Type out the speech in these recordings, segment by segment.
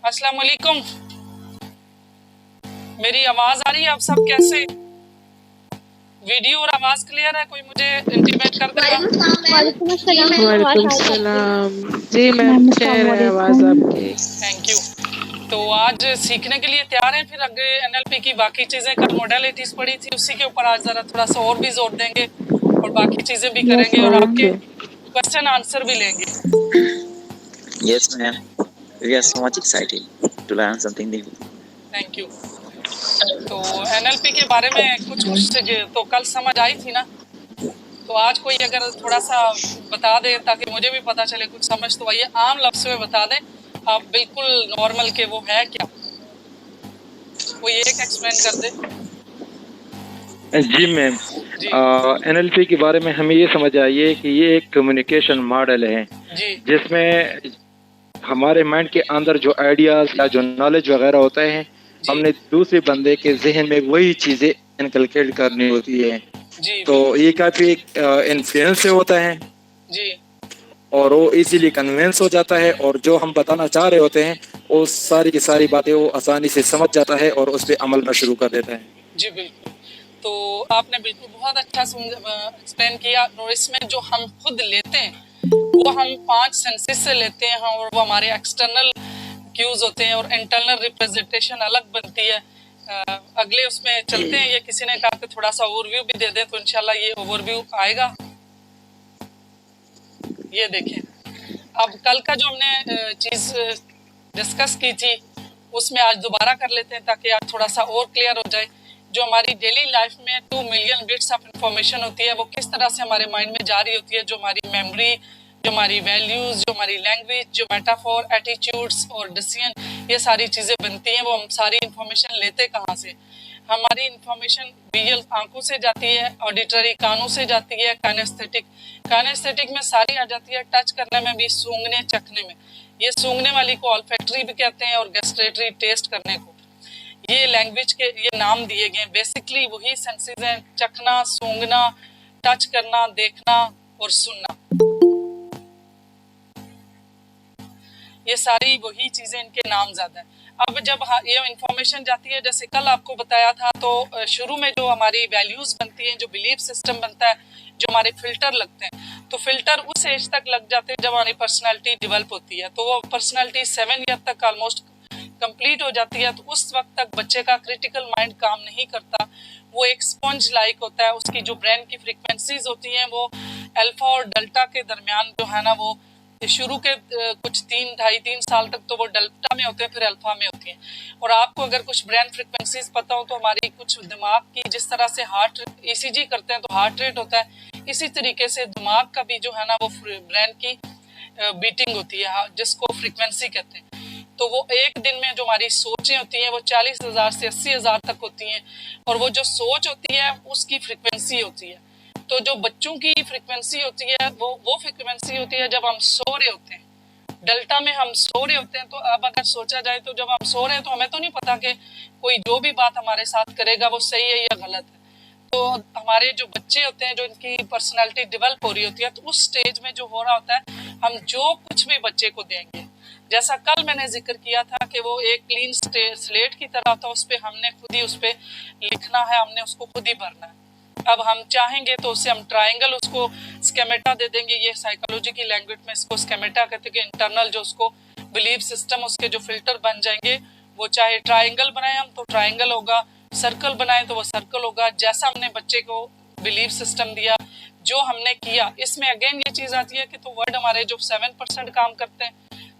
अस्सलाम वालेकुम। मेरी आवाज आ रही है? आप सब कैसे? वीडियो और आवाज क्लियर है? कोई मुझे इंटीमेट कर देगा। वालेकुम अस्सलाम। वालेकुम आवाज आ रही है सलाम। जी मैम, मैम। क्लियर अस्सलाम है आवाज वालेकुम। आपकी। Thank you. तो आज सीखने के लिए तैयार हैं? फिर आगे एनएलपी की बाकी चीजें, कल मोडेलिटीज पढ़ी थी, उसी के ऊपर आज जरा थोड़ा सा और भी जोर देंगे और बाकी चीजें भी यस करेंगे और मैम। आपके ओके। क्वेश्चन आंसर भी लेंगे। Yes, ma'am. We are so much excited to learn something new. Thank you. तो एनएलपी के बारे में कुछ तो कल समझ आई थी ना, तो आज कोई अगर थोड़ा सा बता दे ताकि मुझे भी पता चले कुछ समझ, तो आइए आम लफ्ज़ में बता दें आप, बिल्कुल नॉर्मल के वो है क्या, कोई एक एक्सप्लेन कर दे। जी मैम, जी एनएलपी के बारे में हमें ये समझ आइए कि ये एक कम्युनिकेशन मॉडल है जी जिसमें हमारे माइंड के अंदर जो आइडियाज या जो नॉलेज वगैरह होता है, जी हमने दूसरे बंदे के जहन में वही चीज़ें इनकलकेट करनी होती है। जी तो ये काफ़ी इन्फ्लुएंस से होता है जी और वो इजीली कन्विंस हो जाता है, और जो हम बताना चाह रहे होते हैं वो सारी की सारी बातें वो आसानी से समझ जाता है और उस पर अमल करना शुरू कर देता है। जी बिल्कुल। तो आपने बिल्कुल बहुत अच्छा एक्सप्लेन किया। और इसमें जो हम खुद लेते हैं वो हम 5 सेंसेस से लेते हैं, और वो हमारे एक्सटर्नल क्यूज होते हैं और इंटरनल रिप्रेजेंटेशन अलग बनती है। अगले उसमें चलते हैं। ये किसी ने कहा कि थोड़ा सा ओवरव्यू भी दे दें, तो इंशाल्लाह ये ओवरव्यू आएगा। ये देखें, अब कल का जो हमने चीज़ डिस्कस की थी उसमें आज दोबारा कर लेते हैं ताकि आज थोड़ा सा और क्लियर हो जाए। जो हमारी डेली लाइफ में 2 मिलियन बिट्स ऑफ इंफॉर्मेशन होती है, वो किस तरह से हमारे माइंड में जा रही होती है। जो हमारी मेमोरी, जो हमारी वैल्यूज़, जो हमारी लैंग्वेज, जो मेटाफोर, एटीट्यूड्स और डिसीजन, ये सारी चीज़ें बनती हैं। वो हम सारी इंफॉर्मेशन लेते कहाँ से? हमारी इंफॉर्मेशन विजुअल आंखों से जाती है, ऑडिटरी कानों से जाती है, कानेस्थेटिक में सारी आ जाती है, टच करने में भी, सूंघने चखने में। ये सूंघने वाली को ऑल्फैक्टरी भी कहते हैं और गैस्ट्रेटरी टेस्ट करने को। ये लैंग्वेज के ये नाम दिए गए, बेसिकली वही सेंसेस हैं, चखना, सूंघना, टच करना, देखना और सुनना। ये सारी वही चीज़ें, इनके नाम ज़्यादा है। अब जब ये इंफॉर्मेशन जाती है, जैसे कल आपको बताया था, तो शुरू में जो हमारी वैल्यूज़ बनती हैं, जो बिलीफ सिस्टम बनता है, जो हमारे फिल्टर लगते हैं, तो फिल्टर उस एज तक लग जाते हैं जब हमारी पर्सनालिटी डेवलप होती है। तो वो पर्सनालिटी 7 ईयर तक ऑलमोस्ट कंप्लीट हो जाती है। तो उस वक्त तक बच्चे का क्रिटिकल माइंड काम नहीं करता, वो एक स्पंज लाइक होता है। उसकी जो ब्रेन की फ्रिक्वेंसीज होती हैं वो अल्फा और डेल्टा के दरमियान जो है ना, वो शुरू के कुछ 3-2.5-3 साल तक तो वो डेल्टा में होते हैं, फिर अल्फा में होती हैं। और आपको अगर कुछ ब्रेन फ्रिक्वेंसीज पता हो, तो हमारी कुछ दिमाग की, जिस तरह से हार्ट ईसीजी करते हैं तो हार्ट रेट होता है, इसी तरीके से दिमाग का भी जो है ना वो ब्रेन की बीटिंग होती है, जिसको फ्रिक्वेंसी कहते हैं। तो वो एक दिन में जो हमारी सोचें होती हैं वो 40,000 से 80,000 तक होती हैं, और वो जो सोच होती है उसकी फ्रिक्वेंसी होती है। तो जो बच्चों की फ्रिक्वेंसी होती है वो फ्रिक्वेंसी होती है जब हम सो रहे होते हैं, डेल्टा में हम सो रहे होते हैं। तो अब अगर सोचा जाए तो जब हम सो रहे हैं तो हमें तो नहीं पता कि कोई जो भी बात हमारे साथ करेगा वो सही है या गलत है। तो हमारे जो बच्चे होते हैं, जो इनकी पर्सनालिटी डेवलप हो रही होती है, तो उस स्टेज में जो हो रहा होता है, हम जो कुछ भी बच्चे को देंगे, जैसा कल मैंने जिक्र किया था कि वो एक क्लीन स्लेट की तरह था, उस पर हमने खुद ही उस पर लिखना है, हमने उसको खुद ही भरना है। अब हम चाहेंगे तो उससे हम ट्रायंगल, उसको स्केमेटा दे देंगे। ये साइकोलॉजी की लैंग्वेज में इसको स्केमेटा कहते हैं कि इंटरनल जो उसको बिलीव सिस्टम, उसके जो फिल्टर बन जाएंगे, वो चाहे ट्रायंगल बनाए हम तो ट्रायंगल होगा, सर्कल बनाए तो वो सर्कल होगा। जैसा हमने बच्चे को बिलीव सिस्टम दिया, जो हमने किया, इसमें अगेन ये चीज़ आती है कि तो वर्ड हमारे जो 7% काम करते हैं,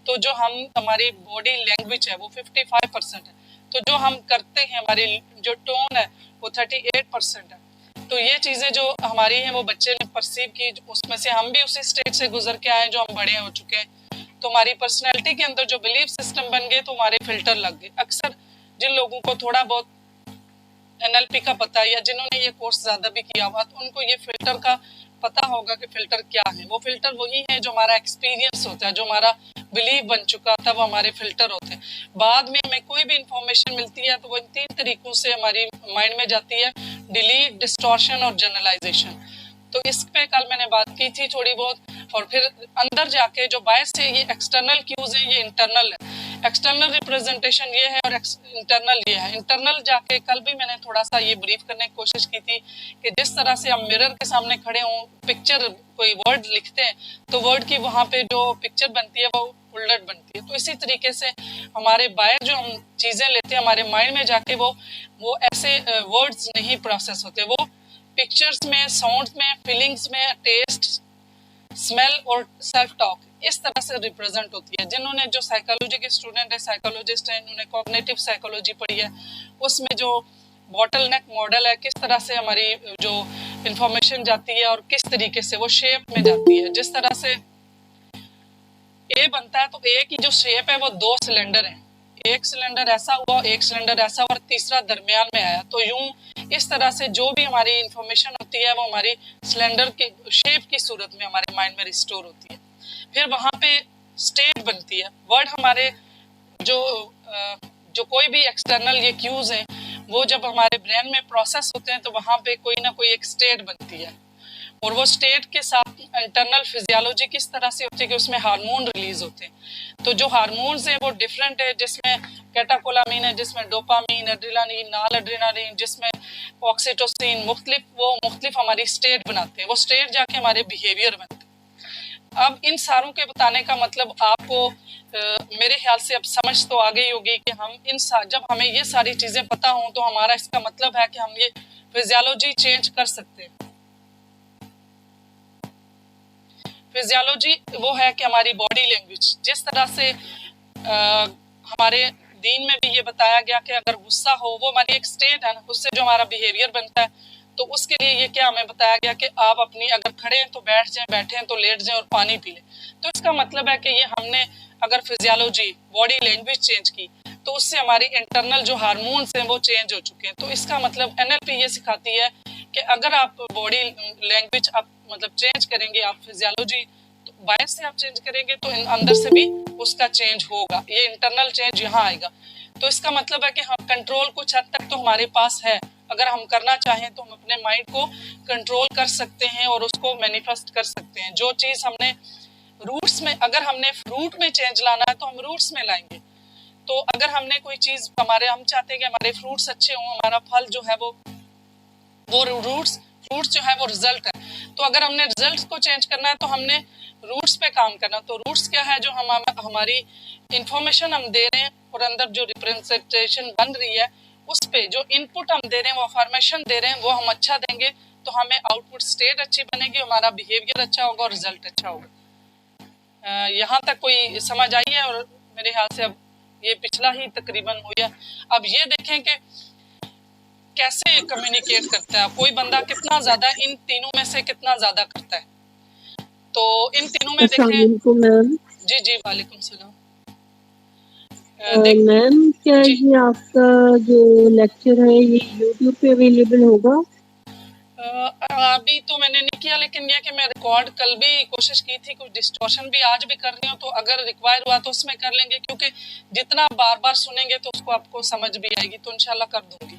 तो जो हम हमारी बॉडी लैंग्वेज है वो 55% है। तो जो हम करते हैं, हमारी जो टोन है वो 38% है। तो ये चीज़ें जो हमारी हैं वो बच्चे ने परसीव की, उसमें से हम भी उसी स्टेज से गुजर के आए जो हम बड़े हो चुके हैं। तो हमारी पर्सनैलिटी के अंदर जो बिलीफ सिस्टम बन गए, तो हमारे फिल्टर लग गए। अक्सर जिन लोगों को थोड़ा बहुत एनएलपी का पता है या जिन्होंने ये कोर्स ज़्यादा भी किया हुआ, तो उनको ये फिल्टर का पता होगा कि फिल्टर क्या है। वो फिल्टर वही है जो हमारा एक्सपीरियंस होता है, जो हमारा बिलीव बन चुका था, वो हमारे फिल्टर होते हैं। बाद में हमें कोई भी इंफॉर्मेशन मिलती है तो वो इन 3 तरीकों से हमारी माइंड में जाती है, डिलीट, डिस्टॉर्शन और जनरलाइजेशन। तो इस पे कल मैंने बात की थी थोड़ी बहुत। और फिर अंदर जाके जो बायस है, ये एक्सटर्नल क्यूज है, ये इंटरनल है। एक्सटर्नल रिप्रेजेंटेशन ये है और इंटरनल ये है। इंटरनल जाके कल भी मैंने थोड़ा सा ये ब्रीफ करने की कोशिश की थी कि जिस तरह से हम मिरर के सामने खड़े हों, पिक्चर कोई वर्ड लिखते हैं तो वर्ड की वहाँ पे जो पिक्चर बनती है वो उलट बनती है। तो इसी तरीके से हमारे बाहर जो हम चीज़ें लेते हैं हमारे माइंड में जाके वो ऐसे वर्ड्स नहीं प्रोसेस होते, वो पिक्चर्स में, साउंड में, फीलिंग्स में, टेस्ट, स्मेल और सेल्फ टॉक इस तरह से रिप्रेजेंट होती है। जिन्होंने जो साइकोलॉजी के स्टूडेंट है, साइकोलॉजिस्ट हैं, इन्होंने कॉग्निटिव साइकोलॉजी पढ़ी है, उसमें जो बॉटल नेक मॉडल है, किस तरह से हमारी जो इंफॉर्मेशन जाती है और किस तरीके से वो शेप में जाती है। जिस तरह से ए बनता है तो ए की जो शेप है वो 2 सिलेंडर है, एक सिलेंडर ऐसा हुआ, एक सिलेंडर ऐसा और तीसरा दरमियान में आया। तो यूं इस तरह से जो भी हमारी इंफॉर्मेशन होती है वो हमारी सिलेंडर के शेप की सूरत में हमारे माइंड में रिस्टोर होती है। फिर वहाँ पे स्टेट बनती है। वर्ड हमारे जो कोई भी एक्सटर्नल ये क्यूज हैं वो जब हमारे ब्रेन में प्रोसेस होते हैं तो वहाँ पे कोई ना कोई एक स्टेट बनती है और वो स्टेट के साथ इंटरनल फिजियोलॉजी किस तरह से होती है कि उसमें हार्मोन रिलीज होते हैं। तो जो हार्मोन्स हैं वो डिफरेंट है, जिसमें कैटाकोलामीन है, जिसमें डोपामीन, एड्रेनालिन, नाल एड्रेनालिन, जिसमें ऑक्सीटोसिन, मुख्तलिफ हमारी स्टेट बनाते हैं। वो स्टेट जाके हमारे बिहेवियर बनते हैं। अब इन सारों के बताने का मतलब आपको मेरे ख्याल से अब समझ तो आ गई होगी कि जब हमें ये सारी चीज़ें पता हों तो हमारा इसका मतलब है कि हम ये फिजियोलॉजी चेंज कर सकते हैं। फिजियोलॉजी वो है कि हमारी बॉडी लैंग्वेज, जिस तरह से हमारे दीन में भी ये बताया गया कि अगर गुस्सा हो वो हमारी एक स्टेट है ना, उससे जो हमारा बिहेवियर बनता है। तो उसके लिए ये क्या हमें बताया गया कि आप अपनी अगर खड़े हैं तो बैठ जाएं, बैठे हैं तो लेट जाएं और पानी पी लें। तो इसका मतलब है कि ये हमने अगर फिजियोलॉजी बॉडी लैंग्वेज चेंज की तो उससे हमारी इंटरनल जो हार्मोन्स हैं वो चेंज हो चुके हैं। तो इसका मतलब NLP ये सिखाती है कि अगर आप बॉडी लैंग्वेज आप मतलब चेंज करेंगे, आप फिजियोलॉजी तो बाहर से आप चेंज करेंगे तो अंदर से भी उसका चेंज होगा, ये इंटरनल चेंज यहाँ आएगा। तो इसका मतलब है कि हम कंट्रोल कुछ हद तक तो हमारे पास है, अगर हम करना चाहें तो हम अपने माइंड को कंट्रोल कर सकते हैं और उसको मैनिफेस्ट कर सकते हैं। जो चीज़ हमने रूट्स में, अगर हमने फ्रूट में चेंज लाना है तो हम रूट्स में लाएंगे। तो अगर हमने कोई चीज़ हम चाहते हैं कि हमारे फ्रूट्स अच्छे हों, हमारा फल जो है वो फ्रूट्स जो है वो रिजल्ट है। तो अगर हमने रिजल्ट को चेंज करना है तो हमने रूट्स पे काम करना। तो रूट्स क्या है, जो हमारी इंफॉर्मेशन हम दे रहे हैं और अंदर जो रिप्रेजेंटेशन बन रही है उस पे जो इनपुट हम दे रहे हैं, वो फॉर्मेशन दे रहे हैं, वो हम अच्छा देंगे तो हमें आउटपुट स्टेट अच्छी बनेगी, हमारा बिहेवियर अच्छा होगा और रिजल्ट अच्छा होगा। यहाँ तक कोई समझ आई है? और मेरे ख्याल से अब ये पिछला ही तकरीबन हो गया। अब ये देखें कि कैसे कम्युनिकेट करता है कोई बंदा, कितना ज्यादा इन तीनों में से कितना ज्यादा करता है। तो इन तीनों में देखें। जी जी, वालेकुम सलाम। मैम क्या ये आपका जो लेक्चर है ये YouTube पे अवेलेबल होगा? अभी तो मैंने नहीं किया, लेकिन ये कि मैं रिकॉर्ड कल भी कोशिश की थी, कुछ डिस्टॉर्शन भी आज भी कर रही हूँ, तो अगर रिक्वायर हुआ तो उसमें कर लेंगे, क्योंकि जितना बार बार सुनेंगे तो उसको आपको समझ भी आएगी, तो इंशाल्लाह कर दूंगी।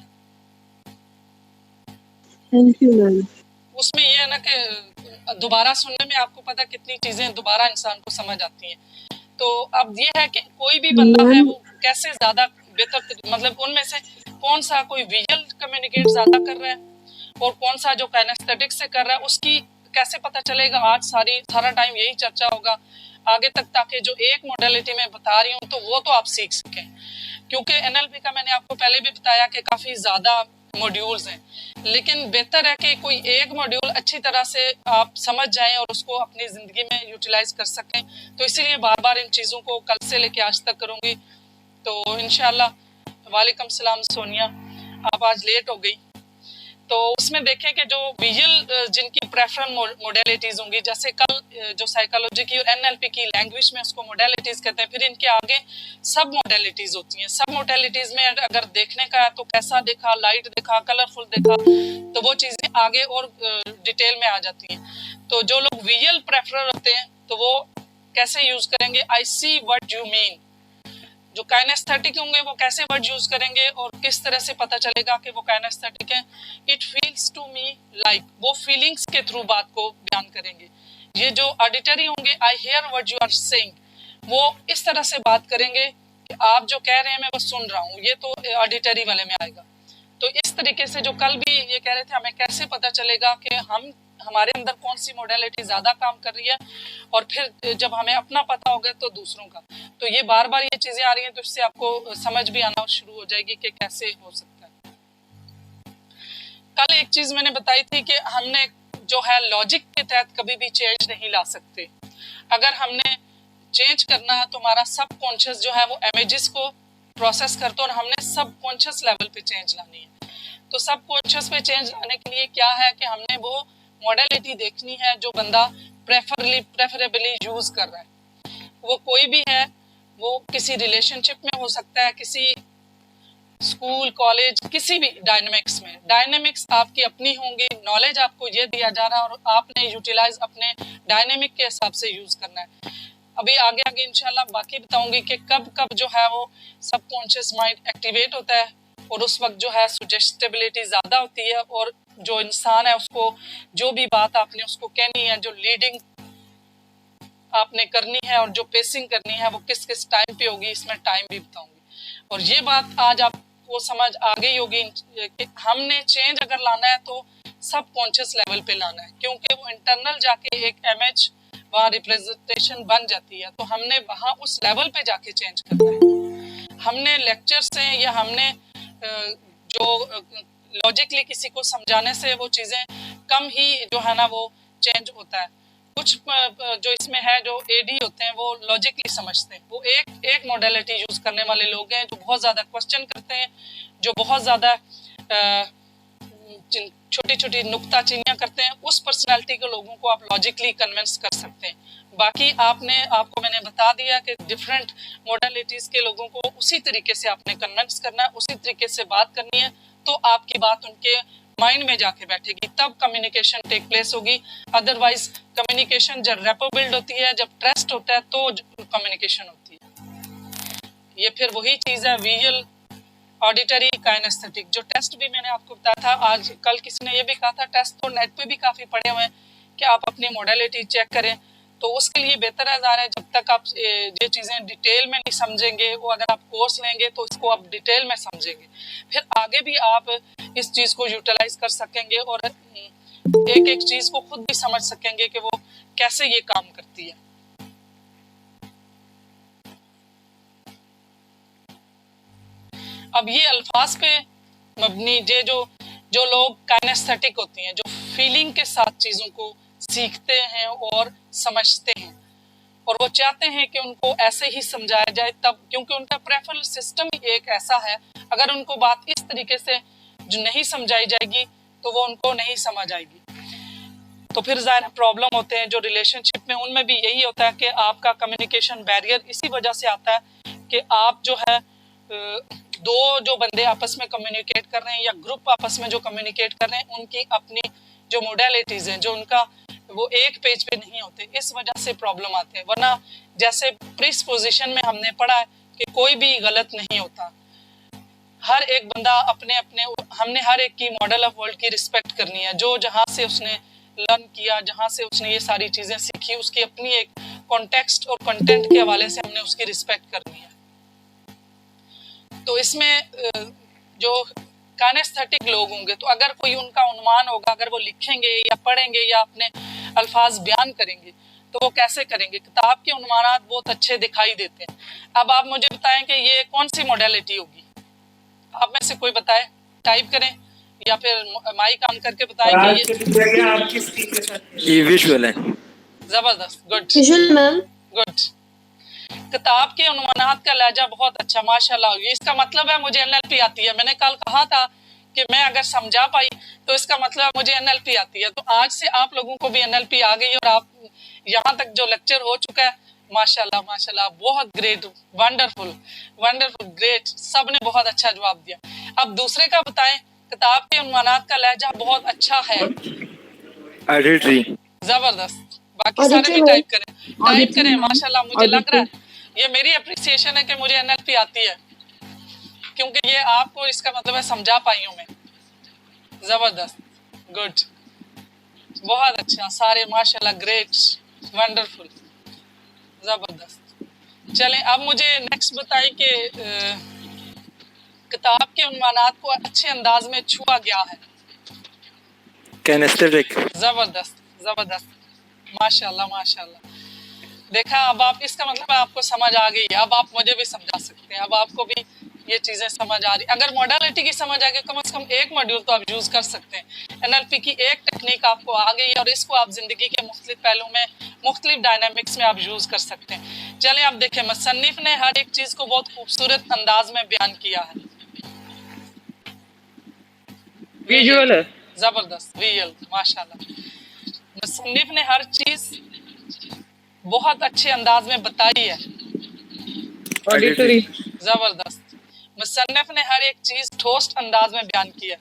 Thank you ma'am. उसमें ये है ना कि दोबारा सुनने में आपको पता कितनी चीजें दोबारा इंसान को समझ आती हैं। तो अब ये है कि कोई भी बंदा है वो कैसे ज्यादा बेहतर, मतलब उनमें से कौन सा कोई विजुअल कम्युनिकेट ज्यादा कर रहा है और कौन सा जो काइनेस्थेटिक से कर रहा है, उसकी कैसे पता चलेगा। आज सारा टाइम यही चर्चा होगा आगे तक, ताकि जो एक मॉडलिटी में बता रही हूँ तो वो तो आप सीख सकें, क्योंकि NLP का मैंने आपको पहले भी बताया कि काफ़ी ज़्यादा मॉड्यूल्स हैं, लेकिन बेहतर है कि कोई एक मॉड्यूल अच्छी तरह से आप समझ जाएं और उसको अपनी ज़िंदगी में यूटिलाइज कर सकें। तो इसीलिए बार बार इन चीज़ों को कल से लेके आज तक करूँगी। तो इंशाल्लाह। वालेकुम सलाम सोनिया, आप आज लेट हो गई। तो उसमें देखें कि जो विजुअल जिनकी प्रेफरेंस मोडेलिटीज़ होंगी, जैसे कल जो साइकोलॉजी की और NLP की लैंग्वेज में उसको मोडेलिटीज़ कहते हैं, फिर इनके आगे सब मोडेलिटीज़ होती हैं। सब मोडेलिटीज़ में अगर देखने का है तो कैसा देखा, लाइट देखा, कलरफुल देखा, तो वो चीज़ें आगे और डिटेल में आ जाती हैं। तो जो लोग विजुअल प्रेफरर होते हैं तो वो कैसे यूज़ करेंगे, आई सी व्हाट यू मीन। जो काइनेस्थेटिक होंगे वो कैसे वर्ड यूज करेंगे और किस तरह से पता चलेगा कि वो काइनेस्थेटिक है। It feels to me like, वो फीलिंग्स के थ्रू बात को बयान करेंगे। ये जो ऑडिटरी होंगे, I hear what you are saying, वो इस तरह से बात करेंगे कि आप जो कह रहे हैं मैं बस सुन रहा हूँ, ये तो ऑडिटरी वाले में आएगा। तो इस तरीके से जो कल भी ये कह रहे थे हमें कैसे पता चलेगा कि हमारे अंदर कौन सी मोडेलिटी ज़्यादा काम कर रही है, और फिर जब हमें अपना पता होगा तो दूसरों का। तो ये बार बार ये चीज़ें आ रही हैं, तो इससे आपको समझ भी आना शुरू हो जाएगी कि कैसे हो सकता है। कल एक चीज़ मैंने बताई थी कि हमने जो है लॉजिक के तहत कभी भी चेंज नहीं ला सकते। अगर हमने चेंज करना है तो हमारा सब कॉन्शियस जो है वो इमेजेस को प्रोसेस करता है, और हमने सब कॉन्शियस लेवल पे चेंज लानी है। तो सब कॉन्शियस पे चेंज लाने के लिए क्या है कि हमने वो मॉडलिटी देखनी है जो बंदा प्रेफरेबली यूज कर रहा है। वो कोई भी है, वो किसी रिलेशनशिप में हो सकता है, किसी स्कूल कॉलेज, किसी भी डायनेमिक्स में। डायनेमिक्स आपकी अपनी होंगी, नॉलेज आपको ये दिया जा रहा है और आपने यूटिलाइज अपने डायनेमिक के हिसाब से यूज करना है। अभी आगे आगे इंशाल्लाह बाकी बताऊंगी कि कब कब जो है वो सबकॉन्शियस माइंड एक्टिवेट होता है, और उस वक्त जो है सुजेस्टेबिलिटी ज़्यादा होती है, और जो इंसान है उसको जो भी बात आपने उसको कहनी है, जो लीडिंग आपने करनी है और जो पेसिंग करनी है वो किस किस टाइम पे होगी, इसमें टाइम भी बताऊंगी। और ये बात आज आपको समझ आ गई होगी कि हमने चेंज अगर लाना है तो सब कॉन्शियस लेवल पे लाना है, क्योंकि वो इंटरनल जाके एक इमेज वहाँ रिप्रेजेंटेशन बन जाती है, तो हमने वहाँ उस लेवल पे जाके चेंज करना है। हमने लेक्चर से या हमने जो लॉजिकली किसी को समझाने से वो चीज़ें कम ही जो है ना वो चेंज होता है। कुछ जो इसमें है जो एडी होते हैं वो लॉजिकली समझते हैं, वो एक मॉडलिटी यूज करने वाले लोग हैं जो बहुत ज़्यादा क्वेश्चन करते हैं, जो बहुत ज़्यादा छोटी छोटी नुक्ताचीनियाँ करते हैं। उस पर्सनालिटी के लोगों को आप लॉजिकली कन्विंस कर सकते हैं। बाकी आपको मैंने बता दिया कि डिफरेंट मॉडलिटीज़ के लोगों को उसी तरीके से आपने कन्विंस करना है, उसी तरीके से बात करनी है, तो आपकी बात उनके माइंड में जाके बैठेगी, तब कम्युनिकेशन टेक प्लेस होगी। अदरवाइज कम्युनिकेशन जब रेपो बिल्ड होती है, जब ट्रस्ट होता है, तो कम्युनिकेशन होती है। ये फिर वही चीज़ है विजुअल, ऑडिटरी, काइनेस्थेटिक। जो टेस्ट भी मैंने आपको बताया था, आज कल किसी ने ये भी कहा था टेस्ट तो नेट पे भी काफ़ी पड़े हुए हैं कि आप अपनी मॉडलिटी चेक करें, तो उसके लिए बेहतर है जब तक आप ये चीज़ें डिटेल में नहीं समझेंगे, वो अगर आप कोर्स लेंगे तो इसको आप डिटेल में समझेंगे, फिर आगे भी आप इस चीज़ को यूटिलाइज कर सकेंगे और एक एक चीज़ को खुद भी समझ सकेंगे कि वो कैसे ये काम करती है। अब ये अल्फाज पे मबनी जो लोग काइनेस्थेटिक होती हैं, जो फीलिंग के साथ चीज़ों को सीखते हैं और समझते हैं, और वो चाहते हैं कि उनको ऐसे ही समझाया जाए, तब क्योंकि उनका प्रेफरल सिस्टम एक ऐसा है, अगर उनको बात इस तरीके से जो नहीं समझाई जाएगी तो वो उनको नहीं समझ आएगी। तो फिर ज़ाहिर प्रॉब्लम होते हैं जो रिलेशनशिप में, उनमें भी यही होता है कि आपका कम्युनिकेशन बैरियर इसी वजह से आता है कि आप जो है जो बंदे आपस में कम्युनिकेट कर रहे हैं या ग्रुप आपस में जो कम्युनिकेट कर रहे हैं, उनकी अपनी जो मोडेलिटीज़ हैं, जो उनका वो एक पेज पे नहीं होते, इस वजह से प्रॉब्लम आते हैं। वरना जैसे प्रीसपोजिशन में हमने पढ़ा है कि कोई भी गलत नहीं होता, हर एक बंदा हमने हर एक की मॉडल ऑफ वर्ल्ड की रिस्पेक्ट करनी है। जो जहाँ से उसने लर्न किया, जहाँ से उसने ये सारी चीज़ें सीखी, उसकी अपनी एक कॉन्टेक्स्ट और कंटेंट के हवाले से हमने उसकी रिस्पेक्ट करनी है। तो इसमें जो काइनेस्थेटिक लोग होंगे, तो अगर कोई उनका अनुमान होगा, अगर वो लिखेंगे या पढ़ेंगे या अपने अल्फाज बयान करेंगे, तो वो कैसे करेंगे? किताब के अनुमानात बहुत अच्छे दिखाई देते हैं। अब आप मुझे बताएं कि ये कौन सी मॉडलिटी होगी, आप में से कोई बताए, टाइप करें या फिर माइक ऑन करके बताएं कि ये विजुअल है। जबरदस्त, गुड विजुअल मैम, गुड। किताब के अनुमानात का लहजा बहुत अच्छा, माशाल्लाह। ये इसका मतलब है मुझे एनएलपी आती है। मैंने कल कहा था कि मैं अगर समझा पाई तो इसका मतलब मुझे एनएलपी आती है। तो आज से आप लोगों को भी एनएलपी आ गई और आप यहाँ तक जो लेक्चर हो चुका है, माशाल्लाह माशाल्लाह, बहुत ग्रेट, वंडरफुल वंडरफुल, ग्रेट, सब ने बहुत अच्छा जवाब दिया। अब दूसरे का बताएं, किताब के अनुमानात का लहजा बहुत अच्छा है, ऑडिटरी, जबरदस्त। बाकी सारे भी टाइप करें माशाल्लाह। मुझे लग रहा है ये मेरी अप्रिसिएशन है कि मुझे एनएलपी आती है, क्योंकि ये आपको इसका मतलब है समझा पाई हूँ मैं। जबरदस्त, गुड, बहुत अच्छा, सारे माशाल्लाह, ग्रेट, वंडरफुल, जबरदस्त। चलें, अब मुझे नेक्स्ट बताइए कि किताब के उन्वानात को अच्छे अंदाज में छुआ गया है। कैनेस्थेटिक। जबरदस्त जबरदस्त, माशाल्लाह माशाल्लाह। देखा, अब आप, इसका मतलब आपको समझ आ गई है, अब आप मुझे भी समझा सकते हैं, अब आपको भी ये चीज़ें समझ आ रही। अगर मॉडलिटी की समझ आ गई, कम से कम एक मॉड्यूल तो आप यूज़ कर सकते हैं। एनएलपी की एक टेक्निक आपको आ गई और इसको आप ज़िंदगी के मुख्तलिफ पहलू में, मुख्तलिफ डायनामिक्स में आप यूज़ कर सकते हैं। चलें, अब देखें, मुसन्निफ ने हर एक चीज़ को बहुत खूबसूरत अंदाज में बयान किया है। विजुअल है। जबरदस्त, विजुअल, माशाल्लाह। मुसन्निफ ने हर चीज बहुत अच्छे अंदाज में बताई है। ऑडिटरी। जबरदस्त, मुसन्निफ ने हर एक चीज ठोस अंदाज में बयान की है।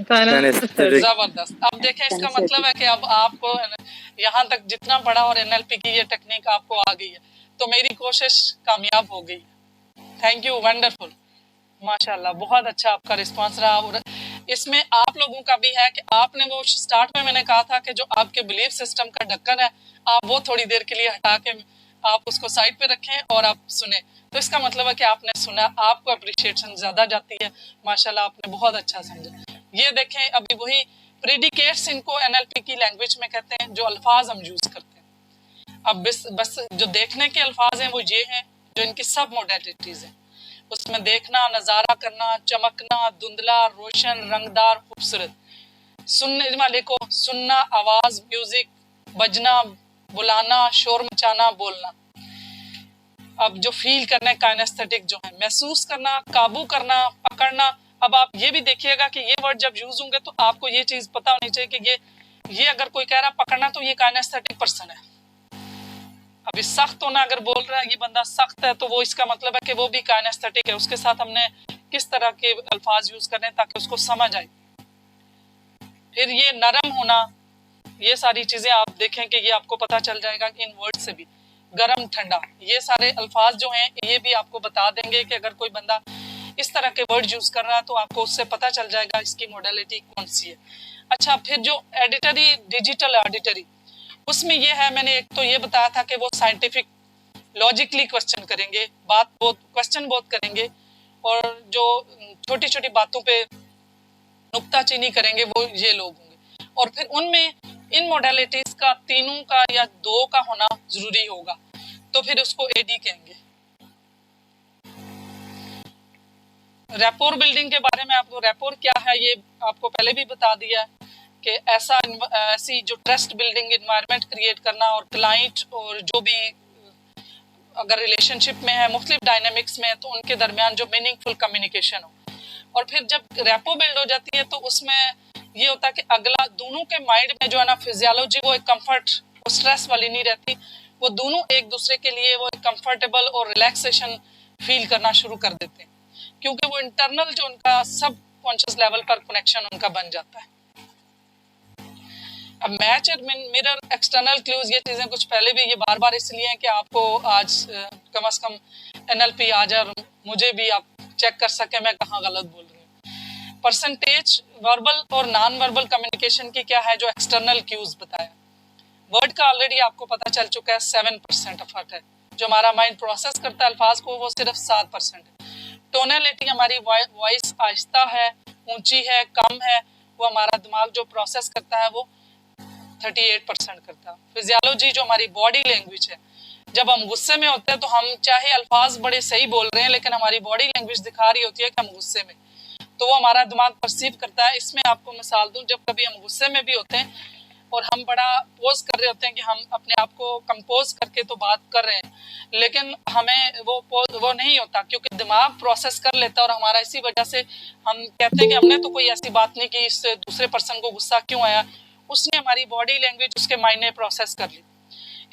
कैनेस्थेटिक। जबरदस्त। अब देखें, इसका मतलब है कि अब आपको यहाँ तक जितना पढ़ा और एनएलपी की ये टेक्निक आपको आ गई है, तो मेरी कोशिश कामयाब हो गई। थैंक यू, वंडरफुल, माशाल्लाह, बहुत अच्छा आपका रिस्पांस रहा। और इसमें आप लोगों का भी है कि आपने वो स्टार्ट में मैंने कहा था कि जो आपके बिलीफ सिस्टम का ढक्कन है, आप वो थोड़ी देर के लिए हटा के आप उसको साइड पे रखें और आप सुने। तो इसका मतलब है कि आपने सुना, आपको अप्रिशिएशन ज्यादा जाती है। माशाल्लाह, आपने बहुत अच्छा समझा। ये देखें, अभी वही प्रेडिकेट्स, इनको एनएलपी की लैंग्वेज में कहते हैं, जो अल्फाज हम यूज करते हैं। अब बस जो देखने के अल्फाज हैं वो ये हैं, जो इनकी सब मोडेलिटीज हैं। उसमें देखना, नज़ारा करना, चमकना, धुंधला, रोशन, रंगदार, खूबसूरत। सुनने वाले को सुनना, आवाज, म्यूजिक, बजना, बुलाना, शोर मचाना, बोलना। अब जो फील करना, काइनेस्थेटिक जो है, महसूस करना, काबू करना, पकड़ना। अब आप ये भी देखिएगा कि ये वर्ड जब यूज होंगे तो आपको ये चीज पता होनी चाहिए कि ये अगर कोई कह रहा पकड़ना, तो ये काइनेस्थेटिक पर्सन है। अभी सख्त होना अगर बोल रहा है ये बंदा सख्त है, तो वो इसका मतलब है कि वो भी काइनेस्थेटिक है। उसके साथ हमने किस तरह के अल्फाज यूज करने ताकि उसको समझ आए। फिर ये नरम होना, ये सारी चीजें आप देखें कि ये आपको पता चल जाएगा कि इन वर्ड से भी। गरम, ठंडा, ये सारे अल्फाज जो हैं ये भी आपको बता देंगे कि अगर कोई बंदा इस तरह के वर्ड यूज कर रहा है तो आपको उससे पता चल जाएगा इसकी मॉडलिटी कौन सी है। अच्छा, फिर जो एडिटरी, डिजिटल ऑडिटरी, उसमें ये है, मैंने एक तो ये बताया था कि वो साइंटिफिक लॉजिकली क्वेश्चन करेंगे, क्वेश्चन बहुत करेंगे, और जो छोटी छोटी बातों पे नुक्ताचीनी करेंगे वो ये लोग होंगे। और फिर उनमें इन मॉडलिटीज का तीनों का या दो का होना जरूरी होगा, तो फिर उसको एडी कहेंगे। रैपोर बिल्डिंग के बारे में आपको, रैपोर क्या है ये आपको पहले भी बता दिया है कि ऐसी जो ट्रस्ट बिल्डिंग इन्वायरमेंट क्रिएट करना, और क्लाइंट और जो भी अगर रिलेशनशिप में है, मुख्तलिफ डायनेमिक्स में है, तो उनके दरमियान जो मीनिंगफुल कम्युनिकेशन हो। और फिर जब रैपो बिल्ड हो जाती है तो उसमें ये होता है कि अगला, दोनों के माइंड में जो है ना फिजियोलॉजी, वो एक कंफर्ट, वो स्ट्रेस वाली नहीं रहती। वो दोनों एक दूसरे के लिए वो एक कंफर्टेबल और रिलैक्सेशन फील करना शुरू कर देते हैं, क्योंकि वो इंटरनल जो उनका सब कॉन्शियस लेवल पर कनेक्शन उनका बन जाता है। अब मैच और मिरर, एक्सटर्नल क्लूज, ये चीजें कुछ पहले भी, ये बार बार इसलिए हैं कि आपको आज कम से कम एनएलपी आ जाए और मुझे भी आप चेक कर सके मैं कहाँ गलत बोल रही हूँ। परसेंटेज वर्बल और नॉन वर्बल कम्युनिकेशन की क्या है, जो एक्सटर्नल क्यूज बताया। वर्ड का ऑलरेडी आपको पता चल चुका है 7% एफर्ट है, जो हमारा माइंड प्रोसेस करता है अल्फाज को, वो सिर्फ 7% है। टोनलिटी, हमारी वॉइस आहिस्ता है, ऊंची है, कम है, वो हमारा दिमाग जो प्रोसेस करता है वो 38% करता है। फिजियोलॉजी, जो हमारी बॉडी लैंग्वेज है, जब हम गुस्से में होते हैं तो हम चाहे अल्फाज बड़े सही बोल रहे हैं, लेकिन हमारी बॉडी लैंग्वेज दिखा रही होती है कि हम गुस्से में, तो वो हमारा दिमाग परसीव करता है। इसमें आपको मिसाल दूं, जब कभी हम गुस्से में भी होते हैं और हम बड़ा पोज कर रहे होते हैं कि हम अपने आप को कंपोज करके तो बात कर रहे हैं, लेकिन हमें वो नहीं होता, क्योंकि दिमाग प्रोसेस कर लेता है। और हमारा इसी वजह से हम कहते हैं कि हमने तो कोई ऐसी बात नहीं की, इससे दूसरे पर्सन को गुस्सा क्यों आया, उसने हमारी बॉडी लैंग्वेज, उसके माइंड ने प्रोसेस कर ली।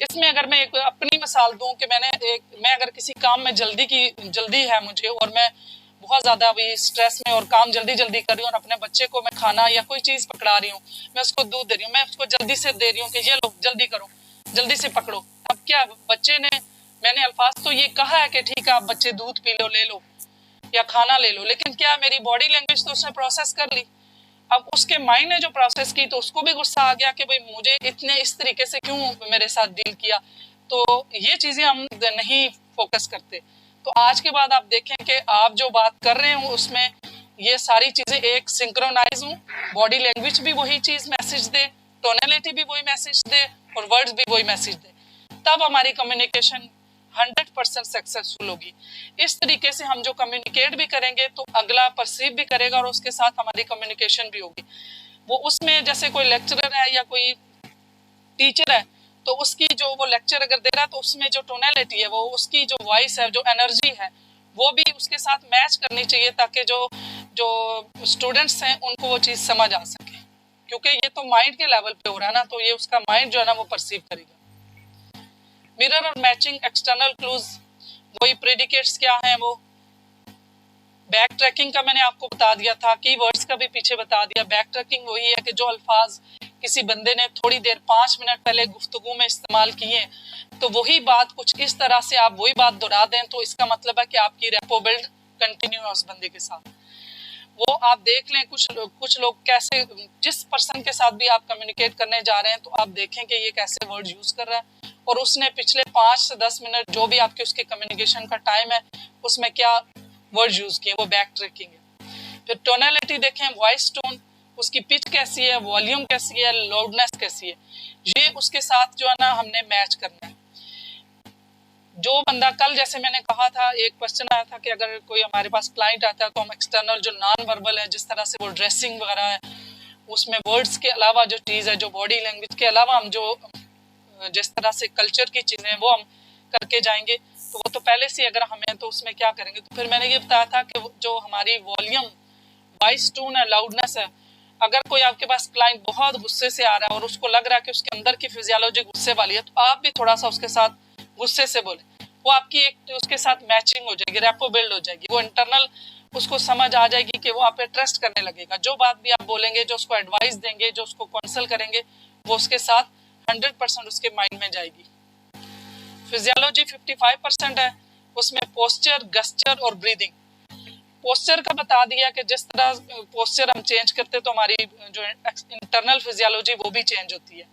इसमें अगर मैं एक अपनी मिसाल दूं कि मैं अगर किसी काम में जल्दी है मुझे, और मैं बहुत ज़्यादा अभी स्ट्रेस में और काम जल्दी कर रही हूँ, और अपने बच्चे को मैं खाना या कोई चीज़ पकड़ा रही हूँ, मैं उसको दूध दे रही हूँ, मैं उसको जल्दी से दे रही हूँ कि ये लो, जल्दी करो, जल्दी से पकड़ो। अब क्या बच्चे ने, मैंने अल्फाज तो ये कहा है कि ठीक है आप बच्चे दूध पी लो, ले लो या खाना ले लो, लेकिन क्या मेरी बॉडी लैंग्वेज तो उसने प्रोसेस कर ली। अब उसके माइंड ने जो प्रोसेस की, तो उसको भी गुस्सा आ गया कि भाई मुझे इतने इस तरीके से क्यों मेरे साथ डील किया। तो ये चीज़ें हम नहीं फोकस करते। तो आज के बाद आप देखें कि आप जो बात कर रहे हो उसमें ये सारी चीजें एक सिंक्रोनाइज हूँ, बॉडी लैंग्वेज भी वही चीज मैसेज दे, टोनैलिटी भी वही मैसेज दे और वर्ड्स भी वही मैसेज दे, तब हमारी कम्युनिकेशन 100% सक्सेसफुल होगी। इस तरीके से हम जो कम्युनिकेट भी करेंगे तो अगला परसीव भी करेगा और उसके साथ हमारी कम्युनिकेशन भी होगी। वो उसमें जैसे कोई लेक्चरर है या कोई टीचर है तो उसकी जो वो लेक्चर अगर दे रहा है तो उसमें जो टोनैलिटी है, वो उसकी जो वॉइस है, जो एनर्जी है, वो भी उसके साथ मैच करनी चाहिए ताकि जो स्टूडेंट्स हैं उनको वो चीज़ समझ आ सके, क्योंकि ये तो माइंड के लेवल पे हो रहा है ना, तो ये उसका माइंड जो है ना वो परसीव करेगा। मिरर और मैचिंग एक्सटर्नल क्लूज, वही प्रेडिकेट्स क्या हैं, वो बैक ट्रैकिंग का मैंने आपको बता दिया था, कीवर्ड्स का भी पीछे बता दिया। बैक ट्रैकिंग वही है कि जो अल्फाज किसी बंदे ने थोड़ी देर 5 मिनट पहले गुफ्तगू में इस्तेमाल किए तो वही बात कुछ इस तरह से आप वही बात दोहरा दें तो इसका मतलब है कि आपकी रेपो बिल्ड कंटिन्यू है उस बंदे के साथ। वो आप देख लें कुछ लोग कैसे, जिस पर्सन के साथ भी आप कम्युनिकेट करने जा रहे हैं तो आप देखें कि ये कैसे वर्ड यूज कर रहा है और उसने पिछले 5 से 10 मिनट जो भी आपके उसके कम्युनिकेशन का टाइम है उसमें क्या वर्ड यूज किए, वो बैक ट्रैकिंग है। फिर टोनैलिटी देखें, वॉइस टोन, उसकी पिच कैसी है, वॉल्यूम कैसी है, लाउडनेस कैसी है, ये उसके साथ जो है ना हमने मैच करना है। जो बंदा कल जैसे मैंने कहा था, एक क्वेश्चन आया था कि अगर कोई हमारे पास क्लाइंट आता है तो हम एक्सटर्नल जो नॉन वर्बल है, जिस तरह से वो ड्रेसिंग वगैरह है, उसमें वर्ड्स के अलावा जो चीज़ है, जो बॉडी लैंग्वेज के अलावा हम जो जिस तरह से कल्चर की चीज़ें वो हम करके जाएंगे तो वो तो पहले से अगर हमें तो उसमें क्या करेंगे। तो फिर मैंने ये बताया था कि जो हमारी वॉल्यूम, वॉइस टोन है, लाउडनेस है, अगर कोई आपके पास क्लाइंट बहुत गुस्से से आ रहा है और उसको लग रहा है कि उसके अंदर की फिजियोलॉजी गुस्से वाली है तो आप भी थोड़ा सा उसके साथ गुस्से से बोले, वो आपकी एक उसके साथ मैचिंग हो जाएगी, रेपो बिल्ड हो जाएगी, वो इंटरनल उसको समझ आ जाएगी कि वो आप पे ट्रस्ट करने लगेगा। जो बात भी आप बोलेंगे, जो उसको एडवाइस देंगे, जो उसको काउंसल करेंगे, वो उसके साथ 100% उसके माइंड में जाएगी। फिजियोलॉजी 55% है, उसमें पोस्चर, गेस्चर और ब्रीदिंग। पोस्चर का बता दिया कि जिस तरह पोस्चर हम चेंज करते तो हमारी जो इंटरनल फिजियोलॉजी वो भी चेंज होती है।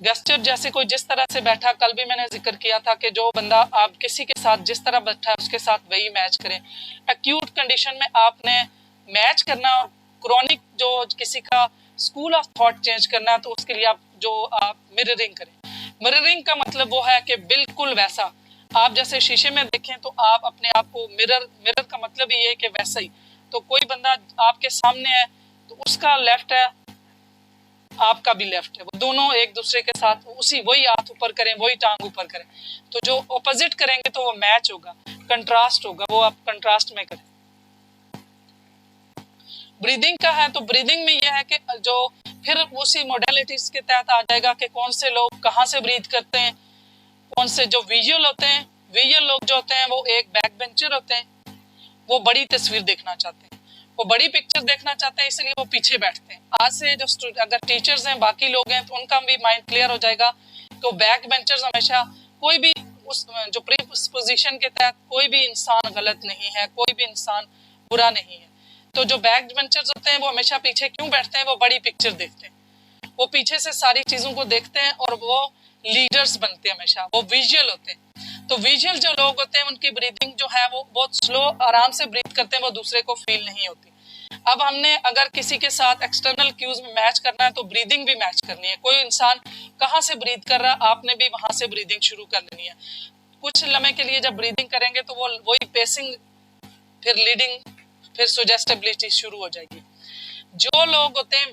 गेस्चर जैसे कोई जिस तरह से बैठा, कल भी मैंने जिक्र किया था कि जो बंदा आप किसी के साथ जिस तरह बैठा है उसके साथ वही मैच करें। एक्यूट कंडीशन में आपने मैच करना और क्रॉनिक जो किसी का स्कूल ऑफ थॉट चेंज करना है तो उसके लिए आप मिररिंग करें। मिररिंग का मतलब वो है कि बिल्कुल वैसा आप जैसे शीशे में देखें तो आप अपने आप को मिरर का मतलब ये है कि वैसा ही। तो कोई बंदा आपके सामने है तो उसका लेफ्ट है, आपका भी लेफ्ट है, वो दोनों एक दूसरे के साथ उसी वही हाथ ऊपर करें, वही टांग ऊपर करें, तो जो ऑपोजिट करेंगे तो वो मैच होगा, कंट्रास्ट होगा, वो आप कंट्रास्ट में करें। ब्रीदिंग का है तो ब्रीदिंग में यह है कि जो फिर उसी मोडेलिटीज के तहत आ जाएगा कि कौन से लोग कहाँ से ब्रीथ करते हैं, कौन से जो विजुअल होते हैं, विजुअल लोग जो होते हैं वो एक बैक बेंचर होते हैं, वो बड़ी तस्वीर देखना चाहते हैं, वो बड़ी पिक्चर देखना चाहते हैं, इसलिए वो पीछे बैठते हैं। आज से जो अगर टीचर्स हैं, बाकी लोग हैं, तो उनका भी माइंड क्लियर हो जाएगा तो बैक बेंचर्स हमेशा कोई भी उस जो प्री पोजीशन के तहत कोई भी इंसान गलत नहीं है, कोई भी इंसान बुरा नहीं है। तो जो बैक बेंचर्स होते हैं वो हमेशा पीछे क्यों बैठते हैं, वो बड़ी पिक्चर देखते हैं, वो पीछे से सारी चीजों को देखते हैं और वो लीडर्स बनते हैं, हमेशा वो विजुअल होते हैं। तो विजुअल जो लोग होते हैं उनकी ब्रीदिंग जो है वो बहुत स्लो आराम से ब्रीथ करते हैं, वो दूसरे को फील नहीं होती। अब हमने अगर किसी के साथ एक्सटर्नल क्यूज में मैच करना है तो ब्रीदिंग भी मैच करनी है। कोई इंसान कहाँ से ब्रीथ कर रहा है, आपने भी वहां से ब्रीदिंग शुरू कर लेनी है। कुछ लम्हे के लिए जब ब्रीदिंग करेंगे तो वो वही पेसिंग, फिर लीडिंग, फिर सुजेस्टेबिलिटी शुरू हो जाएगी। जो लोग होते हैं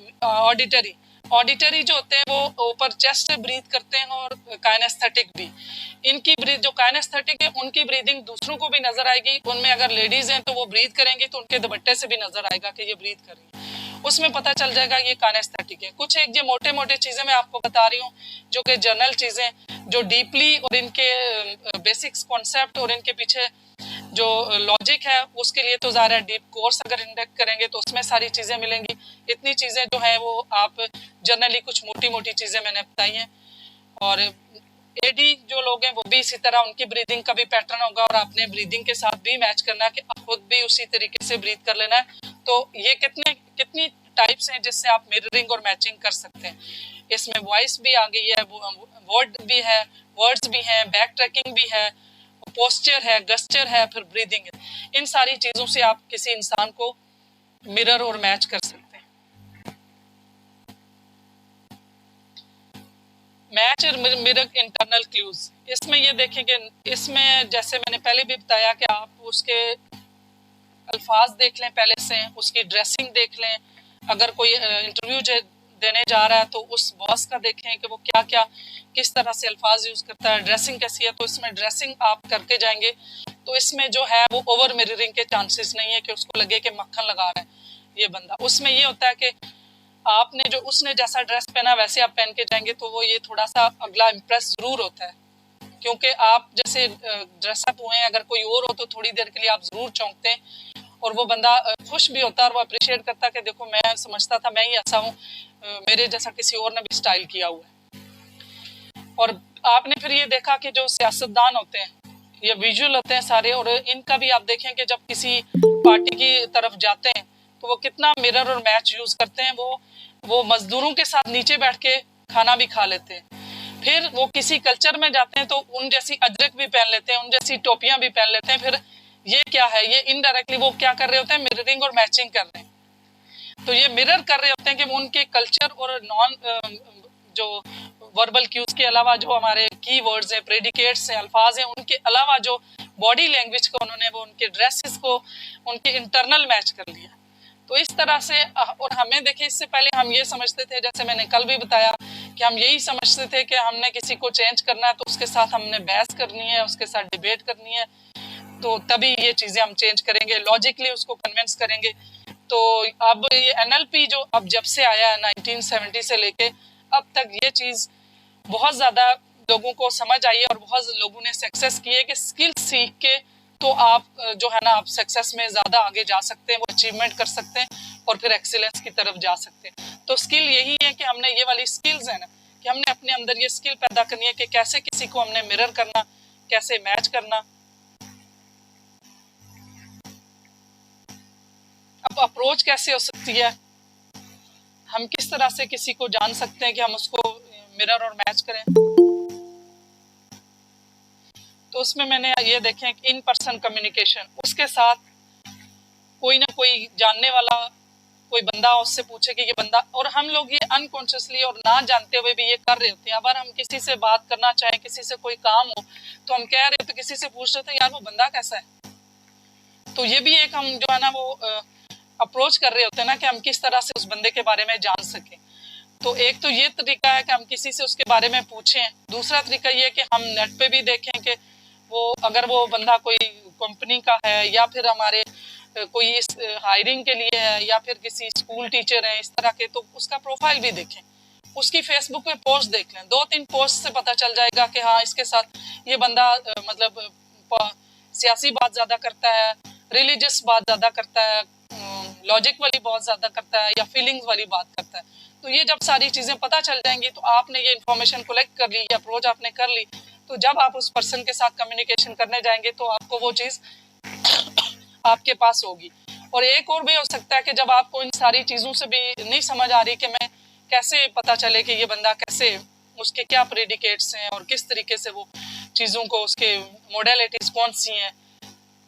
ऑडिटरी जो होते हैं वो ऊपर चेस्ट से ब्रीथ करते हैं और काइनेस्थेटिक भी। इनकी ब्रीथ जो काइनेस्थेटिक है उनकी ब्रीदिंग दूसरों को भी नजर आएगी। उनमें अगर लेडीज हैं तो वो ब्रीथ करेंगी तो उनके दुपट्टे से भी नजर आएगा कि ये ब्रीथ कर रही है, उसमें पता चल जाएगा ये काइनेस्थेटिक है। कुछ एक ये मोटे मोटे चीजें मैं आपको बता रही हूँ जो कि जर्नल चीजें, जो डीपली और इनके बेसिक्स कॉन्सेप्ट और इनके पीछे जो लॉजिक है उसके लिए तो ज़्यादा डीप कोर्स अगर इंडेक्ट करेंगे तो उसमें सारी चीज़ें मिलेंगी। इतनी चीज़ें जो है वो आप जनरली कुछ मोटी मोटी चीज़ें मैंने बताई हैं। और एडी जो लोग हैं वो भी इसी तरह, उनकी ब्रीदिंग का भी पैटर्न होगा और आपने ब्रीदिंग के साथ भी मैच करना है कि आप खुद भी उसी तरीके से ब्रीथ कर लेना है। तो ये कितनी टाइप्स हैं जिससे आप मिररिंग और मैचिंग कर सकते हैं। इसमें वॉइस भी आ गई है, वर्ड भी है, वर्ड्स भी हैं, बैक ट्रैकिंग भी है पोस्चर है, गस्चर है, फिर ब्रीदिंग है। इन सारी चीज़ों से आप किसी इंसान को मिरर और मैच कर सकते हैं। मैच और मिरर इंटरनल क्लूज, इसमें ये देखेंगे, इसमें जैसे मैंने पहले भी बताया कि आप उसके अल्फाज देख लें पहले से, उसकी ड्रेसिंग देख लें। अगर कोई इंटरव्यू देने जा रहा है तो उस बॉस का देखें कि वो क्या क्या किस तरह से अल्फाज यूज़ करता है, ड्रेसिंग कैसी है। तो इसमें ड्रेसिंग आप करके जाएंगे तो इसमें जो है वो ओवर मिररिंग के चांसेस नहीं है कि उसको लगे कि मक्खन लगा रहा है ये बंदा। उसमें ये होता है कि आपने जो उसने जैसा ड्रेस पहना वैसे आप पहन के जाएंगे तो वो ये थोड़ा सा अगला इम्प्रेस जरूर होता है, क्योंकि आप जैसे ड्रेसअप हुए हैं, अगर कोई और हो तो थोड़ी देर के लिए आप जरूर चौंकते हैं और वो बंदा खुश भी होता है और वो अप्रिशिएट करता है कि देखो मैं समझता था मैं ही ऐसा हूँ, मेरे जैसा किसी और ने भी स्टाइल किया हुआ है। और आपने फिर ये देखा कि जो सियासतदान होते हैं ये विजुअल होते हैं सारे, और इनका भी आप देखें कि जब किसी पार्टी की तरफ जाते हैं तो वो कितना मिरर और मैच यूज करते हैं। वो मजदूरों के साथ नीचे बैठ के खाना भी खा लेते हैं। फिर वो किसी कल्चर में जाते हैं तो उन जैसी अजरक भी पहन लेते हैं, उन जैसी टोपियां भी पहन लेते हैं। फिर ये क्या है, ये इनडायरेक्टली वो क्या कर रहे होते हैं, मिररिंग और मैचिंग कर रहे हैं। तो ये मिरर कर रहे होते हैं कि वो उनके कल्चर और नॉन जो वर्बल क्यूज के अलावा जो हमारे की वर्ड्स हैं, प्रेडिकेट्स हैं, अल्फाज हैं, उनके अलावा जो बॉडी लैंग्वेज को उन्होंने वो उनके ड्रेसेस को उनके इंटरनल मैच कर लिया। तो इस तरह से, और हमें देखिए इससे पहले हम ये समझते थे, जैसे मैंने कल भी बताया कि हम यही समझते थे कि हमने किसी को चेंज करना है तो उसके साथ हमने बहस करनी है, उसके साथ डिबेट करनी है, तो तभी ये चीज़ें हम चेंज करेंगे, लॉजिकली उसको कन्विंस करेंगे। तो अब ये NLP जो अब जब से आया है 1970 से लेके अब तक, ये चीज़ बहुत ज़्यादा लोगों को समझ आई है और बहुत लोगों ने सक्सेस की है कि स्किल सीख के तो आप जो है ना आप सक्सेस में ज़्यादा आगे जा सकते हैं, वो अचीवमेंट कर सकते हैं और फिर एक्सीलेंस की तरफ जा सकते हैं। तो स्किल यही है कि हमने ये वाली स्किल्स है ना कि हमने अपने अंदर ये स्किल पैदा करनी है कि कैसे किसी को हमने मिरर करना, कैसे मैच करना। अब अप्रोच कैसे हो सकती है, हम किस तरह से किसी को जान सकते हैं कि हम उसको मिरर और मैच करें। तो उसमें मैंने ये देखें इन पर्सन कम्युनिकेशन, उसके साथ कोई ना कोई जानने वाला कोई बंदा उससे पूछे कि ये बंदा, और हम लोग ये अनकॉन्शियसली और ना जानते हुए भी ये कर रहे होते हैं। अगर हम किसी से बात करना चाहें, किसी से कोई काम हो तो हम कह रहे हो तो किसी से पूछ रहे थे यार वो बंदा कैसा है। तो ये भी एक हम जो है ना वो अप्रोच कर रहे होते हैं ना कि हम किस तरह से उस बंदे के बारे में जान सकें। तो एक तो ये तरीका है कि हम किसी से उसके बारे में पूछें। दूसरा तरीका ये है कि हम नेट पे भी देखें कि वो अगर वो बंदा कोई कंपनी का है या फिर हमारे कोई इस हायरिंग के लिए है या फिर किसी स्कूल टीचर है इस तरह के, तो उसका प्रोफाइल भी देखें, उसकी फेसबुक पे पोस्ट देख लें। 2-3 पोस्ट से पता चल जाएगा कि हाँ इसके साथ ये बंदा मतलब सियासी बात ज़्यादा करता है, रिलीजियस बात ज़्यादा करता है, लॉजिक वाली बहुत ज़्यादा करता है या फीलिंग्स वाली बात करता है। तो ये जब सारी चीज़ें पता चल जाएंगी तो आपने ये इन्फॉर्मेशन कलेक्ट कर ली, ये अप्रोच आपने कर ली, तो जब आप उस पर्सन के साथ कम्युनिकेशन करने जाएंगे तो आपको वो चीज़ आपके पास होगी। और एक और भी हो सकता है कि जब आपको इन सारी चीज़ों से भी नहीं समझ आ रही कि मैं कैसे पता चले कि ये बंदा कैसे, उसके क्या प्रेडिकेट्स हैं और किस तरीके से वो चीज़ों को, उसके मोडेलिटीज़ कौन सी हैं,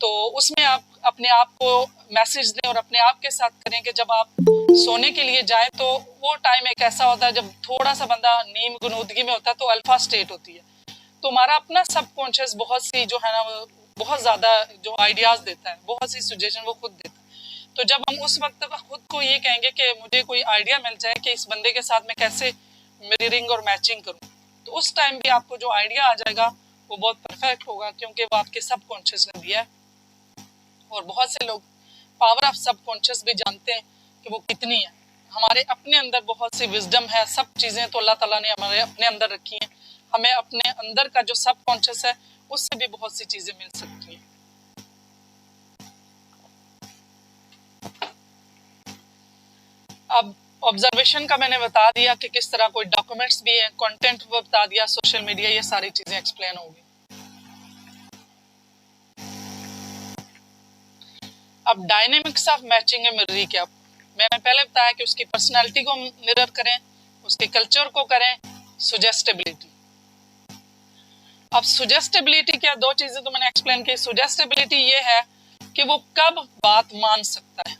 तो उसमें आप अपने आप को मैसेज दें और अपने आप के साथ करें कि जब आप सोने के लिए जाएं तो वो टाइम एक ऐसा होता है जब थोड़ा सा बंदा नींद गुनूदगी में होता है, तो अल्फा स्टेट होती है। तो हमारा अपना सबकॉन्शियस बहुत सी जो है ना बहुत ज़्यादा जो आइडियाज़ देता है, बहुत सी सजेशन वो खुद देता है। तो जब हम उस वक्त खुद को ये कहेंगे कि मुझे कोई आइडिया मिल जाए कि इस बंदे के साथ मैं कैसे मिररिंग और मैचिंग करूँ, तो उस टाइम भी आपको जो आइडिया आ जाएगा वो बहुत परफेक्ट होगा, क्योंकि वो आपके सबकॉन्शियस ने दिया है। और बहुत से लोग पावर ऑफ सबकॉन्शियस भी जानते हैं कि वो कितनी है। हमारे अपने अंदर बहुत सी विजडम है, सब चीज़ें तो अल्लाह ताला ने हमारे अपने अंदर रखी हैं। हमें अपने अंदर का जो सबकॉन्शियस है उससे भी बहुत सी चीज़ें मिल सकती हैं। अब ऑब्जर्वेशन का मैंने बता दिया कि किस तरह कोई डॉक्यूमेंट्स भी हैं, कंटेंट बता दिया, सोशल मीडिया, ये सारी चीज़ें एक्सप्लेन होगी। अब dynamics of matching and mirroring क्या, मैंने पहले बताया कि उसकी पर्सनालिटी को मिरर करें, उसके कल्चर को करें, सुजेस्टिबिलिटी। अब सुजेस्टेबिलिटी क्या, दो चीजें तो मैंने एक्सप्लेन की। सुजेस्टेबिलिटी ये है कि वो कब बात मान सकता है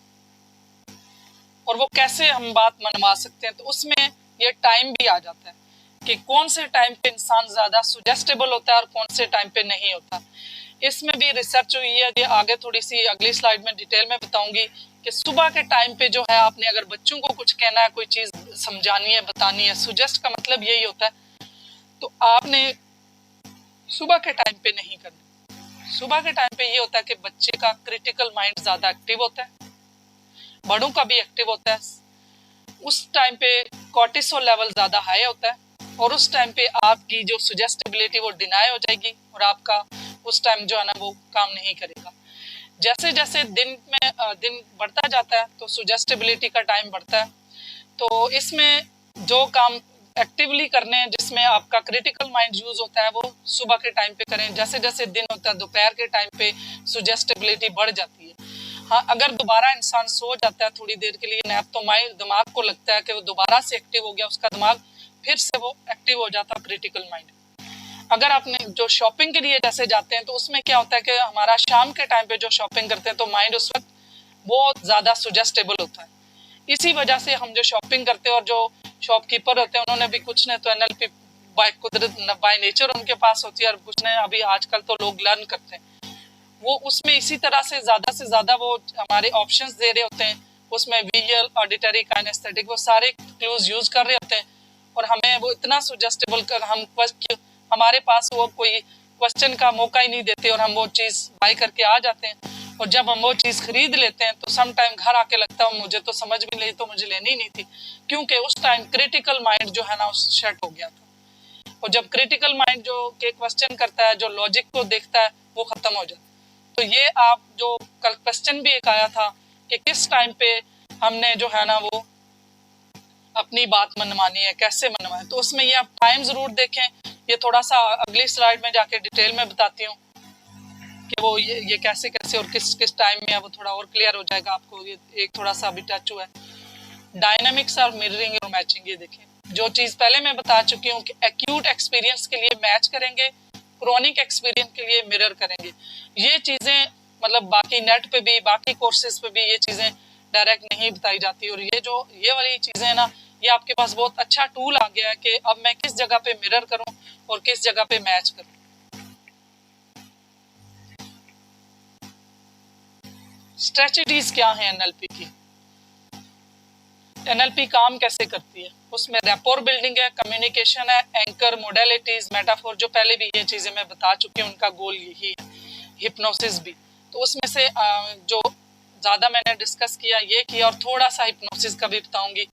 और वो कैसे हम बात मनवा सकते हैं। तो उसमें ये टाइम भी आ जाता है कि कौन से टाइम पे इंसान ज्यादा सुजेस्टेबल होता है और कौन से टाइम पे नहीं होता। इसमें भी रिसर्च हुई है, ये आगे थोड़ी सी अगली स्लाइड में डिटेल में बताऊंगी कि सुबह के टाइम पे जो है आपने अगर बच्चों को कुछ कहना है, कोई चीज समझानी है, बतानी है, सुजेस्ट का मतलब यही होता है, तो आपने सुबह के टाइम पे नहीं करना। सुबह के टाइम पे ये होता है कि बच्चे का क्रिटिकल माइंड ज्यादा एक्टिव होता है, बड़ों का भी एक्टिव होता है। उस टाइम पे कॉर्टिसोल लेवल ज्यादा हाई होता है और उस टाइम पे आपकी जो सुजेस्टेबिलिटी वो डिनाई हो जाएगी और आपका उस टाइम जो है ना वो काम नहीं करेगा। जैसे जैसे दिन बढ़ता जाता है तो सुजेस्टेबिलिटी का टाइम बढ़ता है। तो इसमें जो काम एक्टिवली करने हैं जिसमें आपका क्रिटिकल माइंड यूज होता है वो सुबह के टाइम पे करें। जैसे जैसे दिन होता है दोपहर के टाइम पे सुजेस्टेबिलिटी बढ़ जाती है। हाँ, अगर दोबारा इंसान सो जाता है थोड़ी देर के लिए नैप, तो माइंड दिमाग को लगता है कि वो दोबारा से एक्टिव हो गया, उसका दिमाग फिर से वो एक्टिव हो जाता है क्रिटिकल माइंड। अगर आपने जो शॉपिंग के लिए जैसे जाते हैं तो उसमें क्या होता है कि हमारा शाम के टाइम पे जो शॉपिंग करते हैं तो माइंड उस वक्त बहुत ज्यादा सुजेस्टेबल होता है। इसी वजह से हम जो शॉपिंग करते हैं और जो शॉपकीपर होते हैं उन्होंने भी कुछ ने तो एनएलपी बाय कुदरत बाय नेचर उनके पास होती है और कुछ ने अभी आजकल तो लोग लर्न करते हैं। वो उसमें इसी तरह से ज्यादा वो हमारे ऑप्शंस दे रहे होते हैं, उसमें विजुअल, ऑडिटरी, काइनेस्थेटिक, वो सारे क्लूज यूज कर रहे होते हैं और हमें वो इतना सुजेस्टेबल कर हमारे पास वो कोई क्वेश्चन का मौका ही नहीं देते और हम वो चीज बाय करके आ जाते हैं। और जब हम वो चीज खरीद लेते हैं तो सम टाइम घर आके लगता है मुझे तो समझ भी नहीं, तो मुझे लेनी ही नहीं थी, क्योंकि उस टाइम क्रिटिकल माइंड जो है ना सेट हो गया था। और जब क्रिटिकल माइंड जो के क्वेश्चन करता है, जो लॉजिक को देखता है, वो खत्म हो जाता है। तो ये आप जो कल क्वेश्चन भी एक आया था कि किस टाइम पे हमने जो है ना वो अपनी बात मनवानी है, कैसे मनवाए, तो उसमें ये आप टाइम जरूर देखें। ये थोड़ा सा अगली स्लाइड में जाके डिटेल में बताती हूँ कि वो ये कैसे कैसे और किस किस टाइम में है, वो थोड़ा और क्लियर हो जाएगा आपको। ये एक थोड़ा सा अभी टच हुआ है। डायनामिक्स और मिररिंग और मैचिंग, ये देखें जो चीज पहले मैं बता चुकी हूँ कि एक्यूट एक्सपीरियंस के लिए मैच करेंगे, क्रोनिक एक्सपीरियंस के लिए मिरर करेंगे। ये चीजें मतलब बाकी नेट पे भी, बाकी कोर्सेज पे भी ये चीजें डायरेक्ट नहीं बताई जाती। और ये वाली चीजें है ना, ये आपके पास बहुत अच्छा टूल आ गया है कि अब मैं किस जगह पे मिरर करूं और किस जगह पे मैच करूं। स्ट्रेटजीज क्या है एनएलपी की, एनएलपी काम कैसे करती है, उसमें रैपोर बिल्डिंग है, कम्युनिकेशन है, एंकर, मोडेलिटीज, मेटाफोर, जो पहले भी ये चीजें मैं बता चुकी हूँ, उनका गोल यही है। हिप्नोसिस भी, तो उसमें से जो ज्यादा मैंने डिस्कस किया ये किया, और थोड़ा सा हिप्नोसिस का भी बताऊंगी,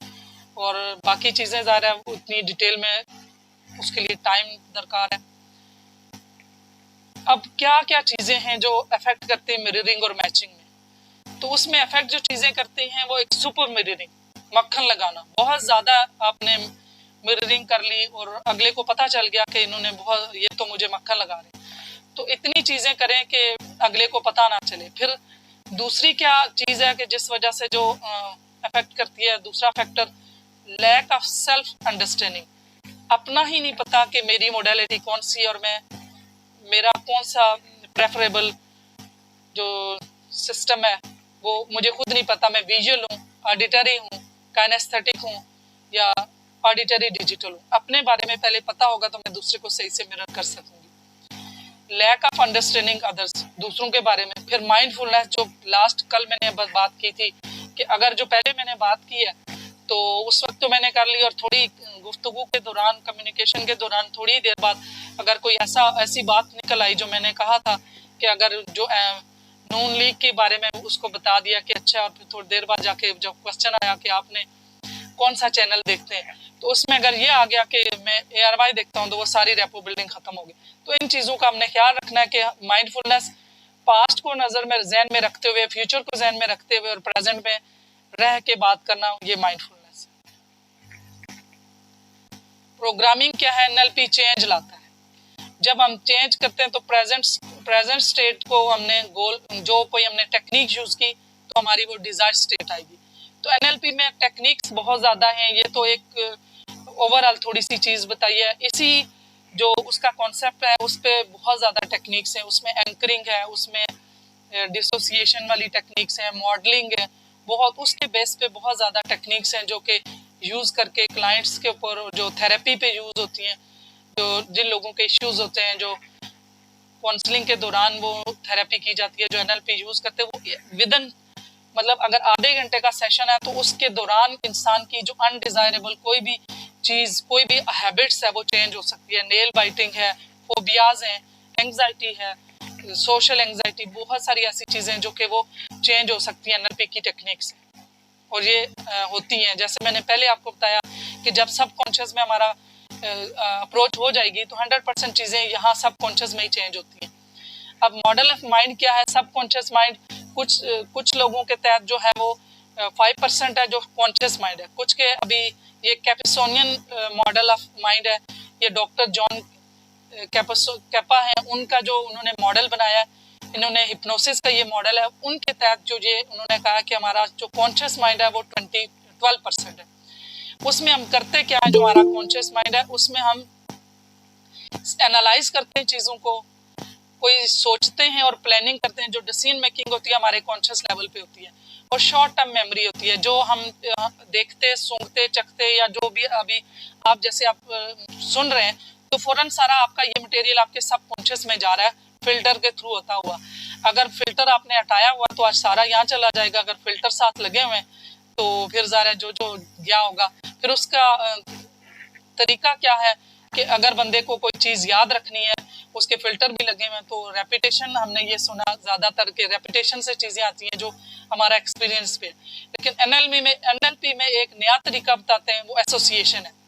और बाकी चीजें ज़्यादा उतनी डिटेल में उसके लिए टाइम दरकार है। अब क्या क्या चीजें हैं जो अफेक्ट करती है मिररिंग और मैचिंग में, तो उसमें अफेक्ट जो चीजें करती हैं वो एक सुपर मिररिंग, मक्खन लगाना। बहुत ज्यादा आपने मिररिंग कर ली और अगले को पता चल गया कि इन्होंने बहुत, ये तो मुझे मक्खन लगा रहे, तो इतनी चीजें करें कि अगले को पता ना चले। फिर दूसरी क्या चीज है कि जिस वजह से जो अफेक्ट करती है, दूसरा factor lack of self understanding, अपना ही नहीं पता कि मेरी मोडेलिटी कौन सी और मैं मेरा कौन सा प्रेफरेबल जो सिस्टम है वो मुझे खुद नहीं पता। मैं विजुअल हूँ, ऑडिटरी हूँ, काइनेस्थेटिक हूँ या ऑडिटरी डिजिटल हूँ। अपने बारे में पहले पता होगा तो मैं दूसरे को सही से मिरर कर सकूंगी। लैक ऑफ अंडरस्टैंडिंग अदर्स, दूसरों के बारे में। फिर माइंडफुलनेस, जो लास्ट कल मैंने बात की थी कि अगर जो पहले मैंने बात की है तो उस वक्त तो मैंने कर ली, और थोड़ी गुफ्तगू के दौरान, कम्युनिकेशन के दौरान थोड़ी देर बाद अगर कोई ऐसी बात निकल आई जो मैंने कहा था कि अगर जो नून लीग के बारे में उसको बता दिया कि अच्छा, और फिर थोड़ी देर बाद जाके जब क्वेश्चन आया कि आपने कौन सा चैनल देखते हैं, तो उसमें अगर ये आ गया कि मैं ARY देखता हूँ, तो वो सारी रेपो बिल्डिंग खत्म हो गई। तो इन चीज़ों का हमने ख्याल रखना है कि माइंडफुलनेस, पास्ट को नज़र में जहन में रखते हुए, फ्यूचर को जहन में रखते हुए और प्रेजेंट में रह के बात करना, ये माइंडफुलनेस। प्रोग्रामिंग क्या है, NLP चेंज लाता है। जब हम चेंज करते हैं तो प्रेजेंट स्टेट को हमने जो कोई हमने टेक्निक यूज की तो हमारी वो डिजायर्ड स्टेट आएगी। तो NLP में टेक्निक्स बहुत ज्यादा हैं, ये तो एक ओवरऑल थोड़ी सी चीज बताई है। इसी जो उसका कॉन्सेप्ट है उस पर बहुत ज़्यादा टेक्निक्स हैं, उसमें एंकरिंग है, उसमें डिसोसिएशन वाली टेक्निक्स हैं, मॉडलिंग है, बहुत उसके बेस पे बहुत ज़्यादा टेक्निक्स हैं जो कि यूज़ करके क्लाइंट्स के ऊपर जो थेरेपी पे यूज़ होती हैं, जो जिन लोगों के इश्यूज़ होते हैं, जो काउंसलिंग के दौरान वो थेरेपी की जाती है, जो NLP यूज़ करते हैं, वो विदिन मतलब अगर आधे घंटे का सेशन है तो उसके दौरान इंसान की जो अनडिज़ायरेबल कोई भी चीज़, कोई भी हैबिट्स है वो चेंज हो सकती है। नेल बाइटिंग है, फोबियाज हैं, एंग्जाइटी है, सोशल एंग्जाइटी, बहुत सारी ऐसी चीज़ें जो कि वो चेंज हो सकती हैं NLP की टेक्निक से, और ये होती हैं। जैसे मैंने पहले आपको बताया कि जब सब कॉन्शियस में हमारा अप्रोच हो जाएगी तो 100% चीज़ें यहाँ सब कॉन्शियस में ही चेंज होती हैं। अब मॉडल ऑफ माइंड क्या है? सब कॉन्शियस माइंड कुछ लोगों के तहत जो है वो 5% है जो कॉन्शियस माइंड है, कुछ के अभी ये कैपिसोनियन मॉडल ऑफ माइंड है, ये डॉक्टर जॉन कैपा है, उनका जो उन्होंने मॉडल बनाया है, इन्होंने हिप्नोसिस का ये मॉडल है, उनके तहत जो ये उन्होंने कहा कि हमारा जो कॉन्शियस माइंड है वो 12% है। उसमें हम करते क्या है, जो हमारा कॉन्शियस माइंड है उसमें हम एनालाइज करते हैं चीज़ों को, कोई सोचते हैं और प्लानिंग करते हैं। जो डिसीजन मेकिंग होती है हमारे कॉन्शियस लेवल पे होती है, और शॉर्ट टर्म मेमोरी होती है, जो हम देखते, सूंघते, चखते, या जो भी अभी आप जैसे आप सुन रहे हैं तो फौरन सारा आपका ये मटेरियल आपके सब कॉन्शियस में जा रहा है फिल्टर के थ्रू होता हुआ। अगर फिल्टर आपने हटाया हुआ तो आज सारा यहाँ चला जाएगा, अगर फिल्टर साथ लगे हुए हैं तो फिर ज़रा जो जो गया होगा। फिर उसका तरीका क्या है कि अगर बंदे को कोई चीज़ याद रखनी है, उसके फिल्टर भी लगे हुए हैं, तो रेपिटेशन, हमने ये सुना ज़्यादातर के रेपिटेशन से चीज़ें आती हैं जो हमारा एक्सपीरियंस पे। लेकिन NLP में एक नया तरीका बताते हैं, वो एसोसिएशन है।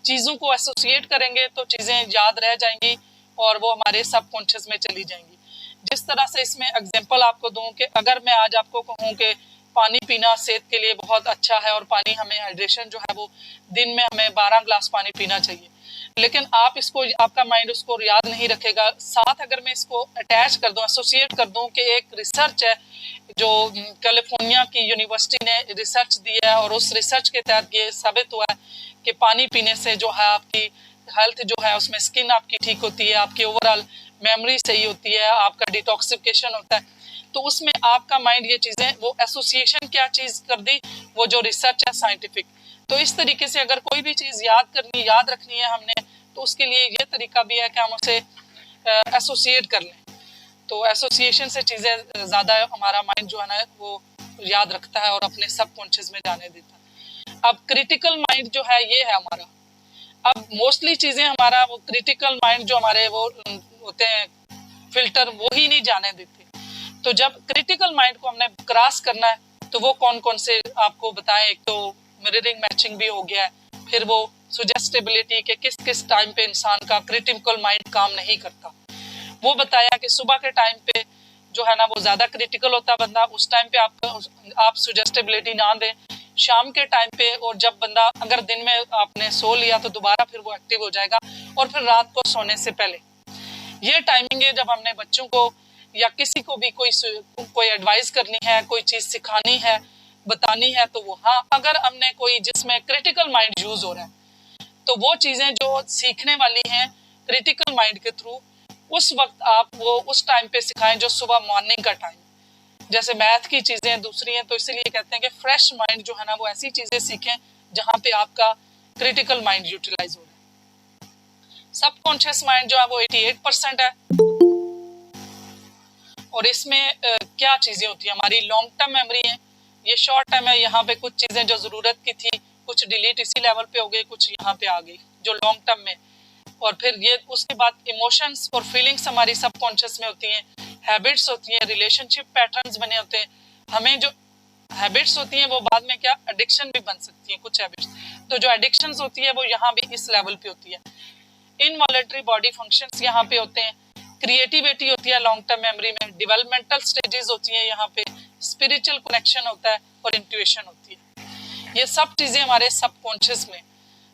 चीज़ों को एसोसिएट करेंगे तो चीज़ें याद रह जाएंगी और वो हमारे सब कॉन्शियस में चली जाएंगी। जिस तरह से इसमें एग्जांपल आपको दूं कि अगर मैं आज आपको कहूं कि पानी पीना सेहत के लिए बहुत अच्छा है और पानी हमें हाइड्रेशन जो है वो दिन में हमें 12 ग्लास पानी पीना चाहिए, लेकिन आप इसको, आपका माइंड उसको याद नहीं रखेगा। साथ अगर मैं इसको अटैच कर दूं, एसोसिएट कर दूं कि एक रिसर्च है जो कैलिफोर्निया की यूनिवर्सिटी ने रिसर्च दी है, और उस रिसर्च के तहत ये साबित हुआ है कि पानी पीने से जो है आपकी हेल्थ जो है उसमें स्किन आपकी ठीक होती है, आपकी ओवरऑल मेमोरी सही होती है, आपका डिटॉक्सिफिकेशन होता है। तो उसमें आपका माइंड ये चीज़ें, वो एसोसिएशन क्या चीज़ कर दी, वो जो रिसर्च है साइंटिफिक। तो इस तरीके से अगर कोई भी चीज़ याद रखनी है हमने, तो उसके लिए ये तरीका भी है कि हम उसे एसोसिएट कर लें। तो एसोसिएशन से चीज़ें ज़्यादा हमारा माइंड जो है ना वो याद रखता है और अपने सब कॉन्शियस में जाने देता है। अब क्रिटिकल माइंड जो है ये है हमारा। अब मोस्टली चीज़ें हमारा वो क्रिटिकल माइंड जो हमारे वो होते हैं फिल्टर, वो ही नहीं जाने देते। तो जब क्रिटिकल माइंड को हमने क्रॉस करना है तो वो कौन कौन से आपको बताएं। एक तो मिररिंग मैचिंग भी हो गया है, फिर वो सुजेस्टेबिलिटी के किस किस टाइम पे इंसान का क्रिटिकल माइंड काम नहीं करता, वो बताया कि सुबह के टाइम पे जो है ना वो ज़्यादा क्रिटिकल होता है बंदा, उस टाइम पे आप सुजेस्टेबिलिटी ना दें। शाम के टाइम पे, और जब बंदा अगर दिन में आपने सो लिया तो दोबारा फिर वो एक्टिव हो जाएगा, और फिर रात को सोने से पहले ये टाइमिंग है जब हमने बच्चों को या किसी को भी कोई एडवाइस करनी है, कोई चीज़ सिखानी है, बतानी है, तो वो हाँ, अगर हमने कोई जिसमें क्रिटिकल माइंड यूज़ हो रहा है तो वो चीज़ें जो सीखने वाली हैं क्रिटिकल माइंड के थ्रू, उस वक्त आप वो उस टाइम पे सिखाएं जो सुबह मॉर्निंग का टाइम। जैसे मैथ की चीज़ें दूसरी हैं, तो इसीलिए कहते हैं कि फ्रेश माइंड जो है ना वो ऐसी चीज़ें सीखें जहाँ पे आपका क्रिटिकल माइंड यूटिलाइज हो रहा है। सब कॉन्शियस माइंड जो है वो 88% है, और इसमें क्या चीज़ें होती हैं, हमारी लॉन्ग टर्म मेमोरी है, ये शॉर्ट टर्म है। यहाँ पे कुछ चीज़ें जो ज़रूरत की थी कुछ डिलीट इसी लेवल पे हो गई, कुछ यहाँ पे आ गई जो लॉन्ग टर्म में। और फिर ये उसके बाद इमोशंस और फीलिंग्स हमारी सब कॉन्शियस में होती हैं, हैबिट्स होती हैं, रिलेशनशिप पैटर्न्स बने होते हैं। हमें जो हैबिट्स होती हैं वो बाद में क्या एडिक्शन भी बन सकती हैं कुछ हैबिट्स। तो जो एडिक्शंस होती है वो यहाँ भी इस लेवल पे होती है। इनवॉलंटरी बॉडी फंक्शंस यहाँ पे होते हैं, क्रिएटिविटी होती है लॉन्ग टर्म मेमोरी में, डेवलपमेंटल स्टेजेस होती हैं यहाँ पे, स्पिरिचुअल कनेक्शन होता है, और इंट्यूशन होती है। ये सब चीज़ें हमारे सबकॉन्शियस में।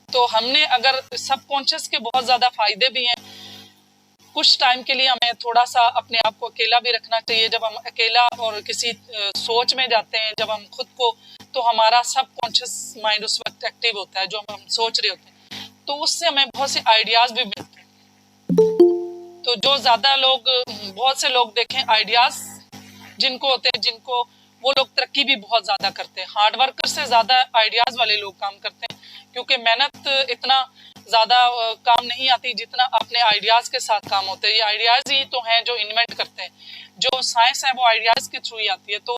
तो हमने अगर सबकॉन्शियस के बहुत ज़्यादा फायदे भी हैं, कुछ टाइम के लिए हमें थोड़ा सा अपने आप को अकेला भी रखना चाहिए। जब हम अकेला और किसी सोच में जाते हैं, जब हम खुद को, तो हमारा सबकॉन्शियस माइंड उस वक्त एक्टिव होता है जो हम सोच रहे होते हैं, तो उससे हमें बहुत से आइडियाज़ भी मिलते हैं। तो जो ज़्यादा लोग, बहुत से लोग देखें आइडियाज़ जिनको होते हैं, जिनको वो लोग तरक्की भी बहुत ज़्यादा करते हैं। हार्ड वर्कर से ज़्यादा आइडियाज़ वाले लोग काम करते हैं, क्योंकि मेहनत इतना ज़्यादा काम नहीं आती जितना अपने आइडियाज़ के साथ काम होते हैं। ये आइडियाज़ ही तो हैं जो इन्वेंट करते हैं। जो साइंस है वो आइडियाज़ के थ्रू ही आती है। तो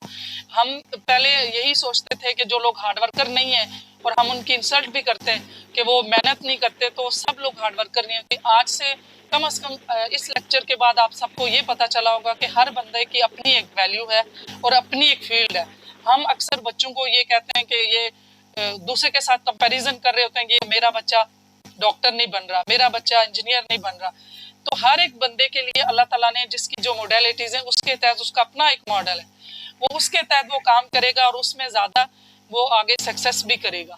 हम पहले यही सोचते थे कि जो लोग हार्ड वर्कर नहीं है, और हम उनकी इंसल्ट भी करते हैं कि वो मेहनत नहीं करते, तो सब लोग हार्ड वर्कर नहीं होते। आज से कम इस लेक्चर के बाद आप सबको ये पता चला होगा कि हर बंदे की अपनी एक वैल्यू है और अपनी एक फील्ड है। हम अक्सर बच्चों को ये कहते हैं कि ये दूसरे के साथ कंपैरिजन कर रहे होते हैं कि ये मेरा बच्चा डॉक्टर नहीं बन रहा, मेरा बच्चा इंजीनियर नहीं बन रहा। तो हर एक बंदे के लिए अल्लाह ताला ने जिसकी जो मॉडलिटीज़ हैं उसके तहत उसका अपना एक मॉडल है, वो उसके तहत वो काम करेगा और उसमें ज़्यादा वो आगे सक्सेस भी करेगा।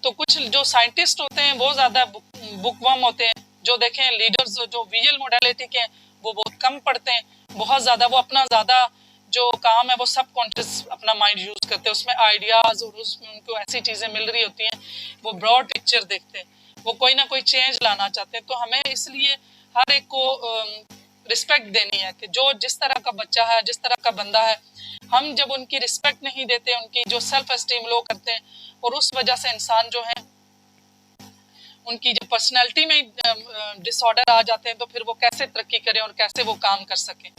तो कुछ जो साइंटिस्ट होते हैं वो ज़्यादा बुकवर्म होते हैं। जो देखें लीडर्स जो विजुअल मॉडलिटी के हैं वो बहुत कम पढ़ते हैं, बहुत ज़्यादा वो अपना ज़्यादा जो काम है वो सब कॉन्शियस अपना माइंड यूज़ करते हैं, उसमें आइडियाज़ और उसमें उनको ऐसी चीज़ें मिल रही होती हैं, वो ब्रॉड पिक्चर देखते हैं, वो कोई ना कोई चेंज लाना चाहते हैं। तो हमें इसलिए हर एक को रिस्पेक्ट देनी है कि जो जिस तरह का बच्चा है, जिस तरह का बंदा है, हम जब उनकी रिस्पेक्ट नहीं देते, उनकी जो सेल्फ एस्टीम लो करते हैं, और उस वजह से इंसान जो है उनकी जो पर्सनैलिटी में डिसऑर्डर आ जाते हैं, तो फिर वो कैसे तरक्की करें और कैसे वो काम कर सकें।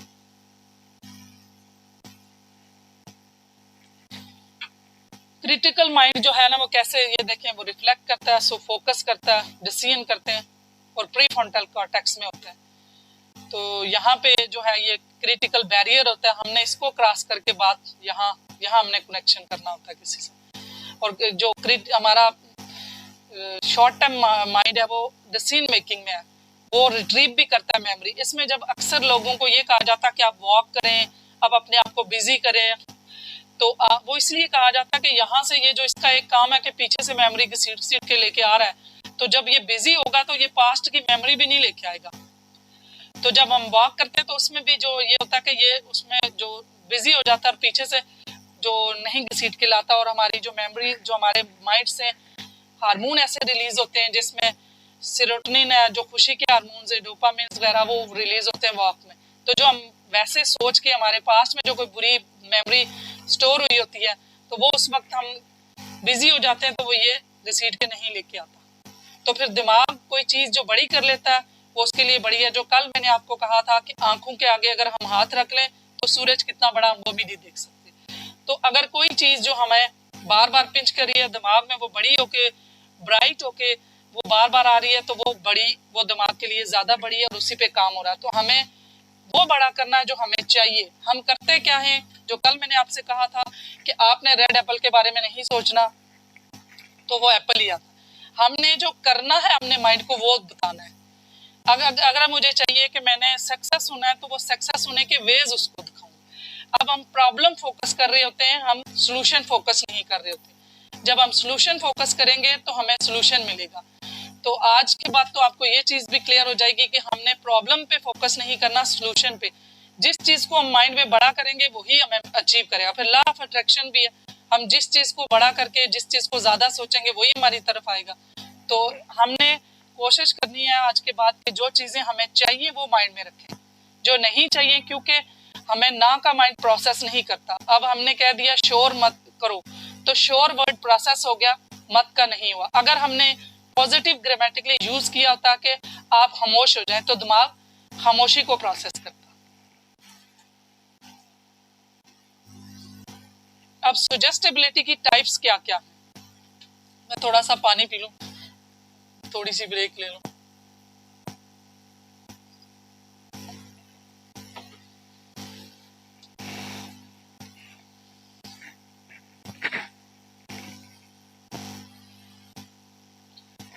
क्रिटिकल माइंड जो है ना, वो कैसे, ये देखें, वो रिफ्लेक्ट करता है, सो फोकस करता है, डिसीजन करते हैं, और प्रीफ्रंटल कॉर्टेक्स में होता है। तो यहाँ पे जो है ये क्रिटिकल बैरियर होता है, हमने इसको क्रॉस करके बात यहाँ हमने कनेक्शन करना होता है किसी से। और जो हमारा शॉर्ट टर्म माइंड है वो डिसीजन मेकिंग में है, वो रिट्रीव भी करता है मेमोरी। इसमें जब अक्सर लोगों को ये कहा जाता है कि आप वॉक करें, आप अपने आप को बिजी करें, तो वो इसलिए कहा जाता है कि यहाँ से ये जो इसका एक काम है कि पीछे से मेमोरी की सीट के लेके आ रहा है, तो जब ये बिजी होगा तो ये पास्ट की मेमोरी भी नहीं लेके आएगा। तो जब हम वॉक करते हैं तो उसमें भी जो ये होता है कि ये उसमें जो बिजी हो जाता है और पीछे से जो नहीं घसीट के लाता, और हमारी जो मेमोरी, जो हमारे माइंड से हार्मोन ऐसे रिलीज होते हैं जिसमें सेरोटोनिन है, जो खुशी के हार्मोन्स है, डोपामिन वगैरह, वो रिलीज होते हैं वॉक में। तो जो हम वैसे सोच के हमारे पास्ट में जो कोई बुरी मेमोरी स्टोर हुई होती है, तो वो उस वक्त हम बिजी हो जाते हैं, तो वो ये घसीट के नहीं लेके आता। तो फिर दिमाग कोई चीज़ जो बड़ी कर लेता है वो उसके लिए बड़ी है। जो कल मैंने आपको कहा था कि आंखों के आगे अगर हम हाथ रख लें तो सूरज कितना बड़ा वो भी नहीं देख सकते। तो अगर कोई चीज़ जो हमें बार बार पिंच कर रही है दिमाग में, वो बड़ी होके ब्राइट होके वो बार बार आ रही है, तो वो बड़ी, वो दिमाग के लिए ज़्यादा बड़ी है और उसी पे काम हो रहा है। तो हमें वो बड़ा करना है जो हमें चाहिए। हम करते क्या हैं, जो कल मैंने आपसे कहा था कि आपने रेड एप्पल के बारे में नहीं सोचना तो वो एप्पल ही आता। हमने जो करना है अपने माइंड को वो बताना है। अगर मुझे चाहिए कि मैंने सक्सेस होना है, तो वो सक्सेस होने के वेज उसको दिखाऊं। अब हम प्रॉब्लम फोकस कर रहे होते हैं, हम सोल्यूशन फोकस नहीं कर रहे होते। जब हम सोल्यूशन फोकस करेंगे तो हमें सोल्यूशन मिलेगा। तो आज के बाद तो आपको ये चीज़ भी क्लियर हो जाएगी कि हमने प्रॉब्लम पे फोकस नहीं करना, सोल्यूशन पे। जिस चीज़ को हम माइंड में बड़ा करेंगे वही हमें अचीव करेगा। फिर लॉ ऑफ अट्रैक्शन भी है, हम जिस चीज़ को बड़ा करके जिस चीज़ को ज़्यादा सोचेंगे वही हमारी तरफ आएगा। तो हमने कोशिश करनी है आज के बाद कि जो चीज़ें हमें चाहिए वो माइंड में रखें, जो नहीं चाहिए, क्योंकि हमें ना का माइंड प्रोसेस नहीं करता। अब हमने कह दिया श्योर मत करो, तो श्योर वर्ड प्रोसेस हो गया, मत का नहीं हुआ। अगर हमने पॉजिटिव ग्रामेटिकली यूज किया होता कि आप खामोश हो जाएं, तो दिमाग खामोशी को प्रोसेस करता। अब सुजेस्टिबिलिटी की टाइप्स क्या क्या है, मैं थोड़ा सा पानी पी लूं, थोड़ी सी ब्रेक ले लूं।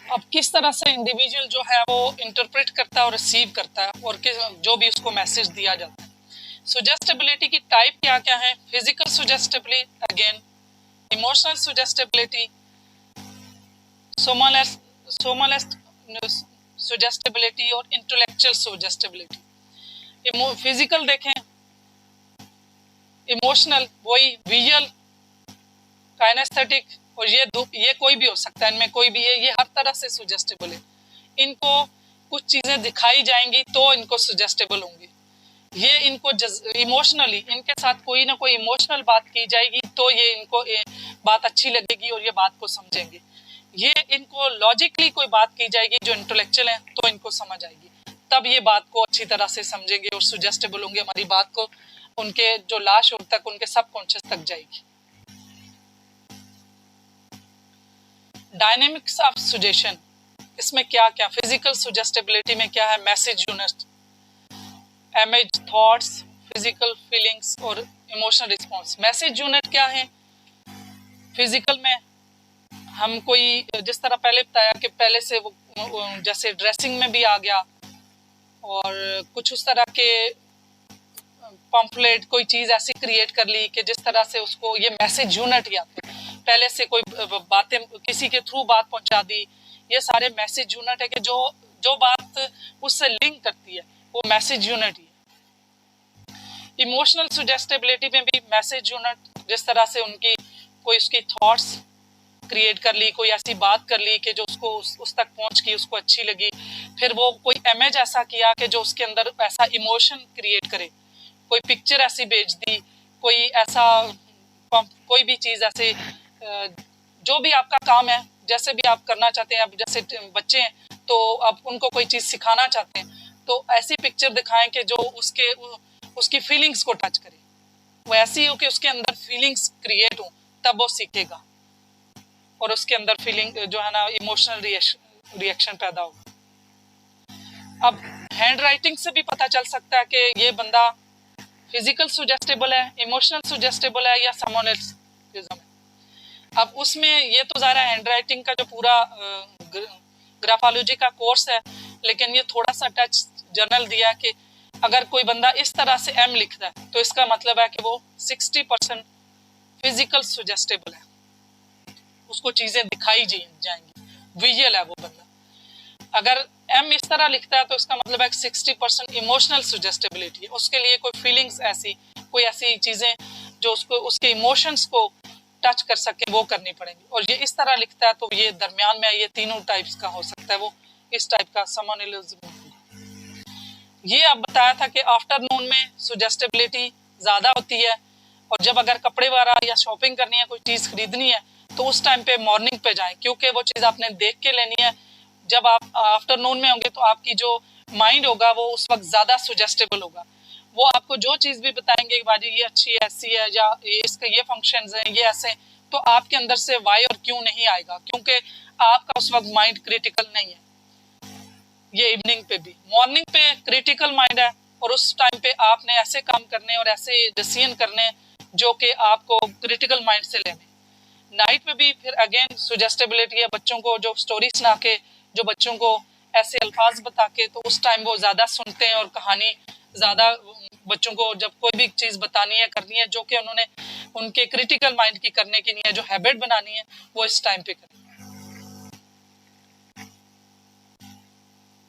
अब किस तरह से इंडिविजुअल जो है वो इंटरप्रेट करता है और रिसीव करता है, और जो भी उसको मैसेज दिया जाता है। सुजेस्टिबिलिटी की टाइप क्या क्या है? फिजिकल सुजेस्टिबिलिटी, अगेन इमोशनल सुजेस्टिबिलिटी, सोमलिस्ट सुजेस्टिबिलिटी और इंटेलेक्चुअल सुजेस्टिबिलिटी। फिजिकल देखें, इमोशनल वही विजुअल, काइनेस्थेटिक, और ये कोई भी हो सकता है, इनमें कोई भी है, ये हर तरह से सुजेस्टिबल है। इनको कुछ चीजें दिखाई जाएंगी तो इनको सजेस्टेबल होंगी। ये इनको इमोशनली इनके साथ कोई ना कोई इमोशनल बात की जाएगी तो ये इनको बात अच्छी लगेगी और ये बात को समझेंगे। ये इनको लॉजिकली कोई बात की जाएगी जो इंटेलेक्चुअल है तो इनको समझ आएगी, तब ये बात को अच्छी तरह से समझेंगे और सजेस्टेबल होंगे। हमारी बात को उनके जो लाश तक, उनके सबकॉन्शियस तक जाएगी। डायनेमिक्स ऑफ सजेशन, इसमें क्या क्या, फिजिकल सजेस्टेबिलिटी में क्या है, message unit, image, thoughts, physical feelings और इमोशनल रिस्पॉन्स। मैसेज यूनिट क्या है? फिजिकल में हम कोई, जिस तरह पहले बताया कि पहले से वो जैसे ड्रेसिंग में भी आ गया और कुछ उस तरह के पम्फलेट कोई चीज़ ऐसी क्रिएट कर ली कि जिस तरह से उसको, ये मैसेज यूनिट ही आते हैं। पहले से कोई बातें किसी के थ्रू बात पहुंचा दी, ये सारे मैसेज यूनिट है कि जो बात उससे लिंक करती है वो मैसेज यूनिट ही है। इमोशनल सजेस्टेबिलिटी में भी मैसेज यूनिट, जिस तरह से उनकी कोई उसकी थॉट्स क्रिएट कर ली, कोई ऐसी बात कर ली कि जो उसको उस तक पहुंच गई, उसको अच्छी लगी, फिर वो कोई इमेज ऐसा किया कि जो उसके अंदर ऐसा इमोशन क्रिएट करे, कोई पिक्चर ऐसी भेज दी, कोई ऐसा कोई भी चीज़ ऐसे, जो भी आपका काम है, जैसे भी आप करना चाहते हैं, आप जैसे बच्चे हैं तो आप उनको कोई चीज़ सिखाना चाहते हैं तो ऐसी पिक्चर दिखाएं कि जो उसकी फीलिंग्स को टच करे, वो ऐसी हो कि उसके अंदर फीलिंग्स क्रिएट हो, तब वो सीखेगा और उसके अंदर फीलिंग जो है ना, इमोशनल रिएक्शन पैदा होगा। अब हैंड राइटिंग से भी पता चल सकता है कि ये बंदा फिजिकल सुजेस्टेबल है, इमोशनल सुजेस्टेबल है या समोनलिज्म है। अब उसमें ये तो ज़ाहिर है हैंड राइटिंग का जो पूरा ग्राफोलॉजी का कोर्स है, लेकिन ये थोड़ा सा टच जनरल दिया कि अगर कोई बंदा इस तरह से एम लिखता है तो इसका मतलब है कि वो 60% फिजिकल सुजेस्टेबल है, उसको चीज़ें दिखाई जाएंगी, विजुअल है वो बंदा। अगर एम इस तरह लिखता है तो इसका मतलब है 60% इमोशनल सुजेस्टेबिलिटी है, उसके लिए कोई फीलिंग्स ऐसी, कोई ऐसी चीज़ें जो उसको उसके इमोशंस को टच कर सके वो करनी पड़ेंगी। और ये इस तरह लिखता है तो ये दरमियान में ये तीनों टाइप्स का हो सकता है, वो इस टाइप का समोनलिज्म। ये अब बताया था कि आफ्टरनून में सुजेस्टेबिलिटी ज़्यादा होती है, और जब अगर कपड़े वगैरह या शॉपिंग करनी है, कोई चीज़ खरीदनी है तो उस टाइम पे मॉर्निंग पे जाएं, क्योंकि वो चीज़ आपने देख के लेनी है। जब आप आफ्टरनून में होंगे तो आपकी जो माइंड होगा वो उस वक्त ज़्यादा सुजेस्टेबल होगा, वो आपको जो चीज़ भी बताएंगे कि बाजी ये अच्छी है, ऐसी है, या इसके ये फंक्शंस हैं, ये ऐसे, तो आपके अंदर से वाई और क्यों नहीं आएगा, क्योंकि आपका उस वक्त माइंड क्रिटिकल नहीं है। ये इवनिंग पे भी, मॉर्निंग पे क्रिटिकल माइंड है और उस टाइम पे आपने ऐसे काम करने और ऐसे डिसीजन करने जो कि आपको क्रिटिकल माइंड से लेने। नाइट में भी फिर अगेन सुजेस्टेबिलिटी है, बच्चों को जो स्टोरी सुना के, जो बच्चों को ऐसे अल्फाज बता के, तो उस टाइम वो ज़्यादा सुनते हैं और कहानी ज़्यादा बच्चों को जब कोई भी चीज़ बतानी है, करनी है, जो कि उन्होंने उनके क्रिटिकल माइंड की करने की नहीं है, जो हैबिट बनानी है वो इस टाइम पे करें।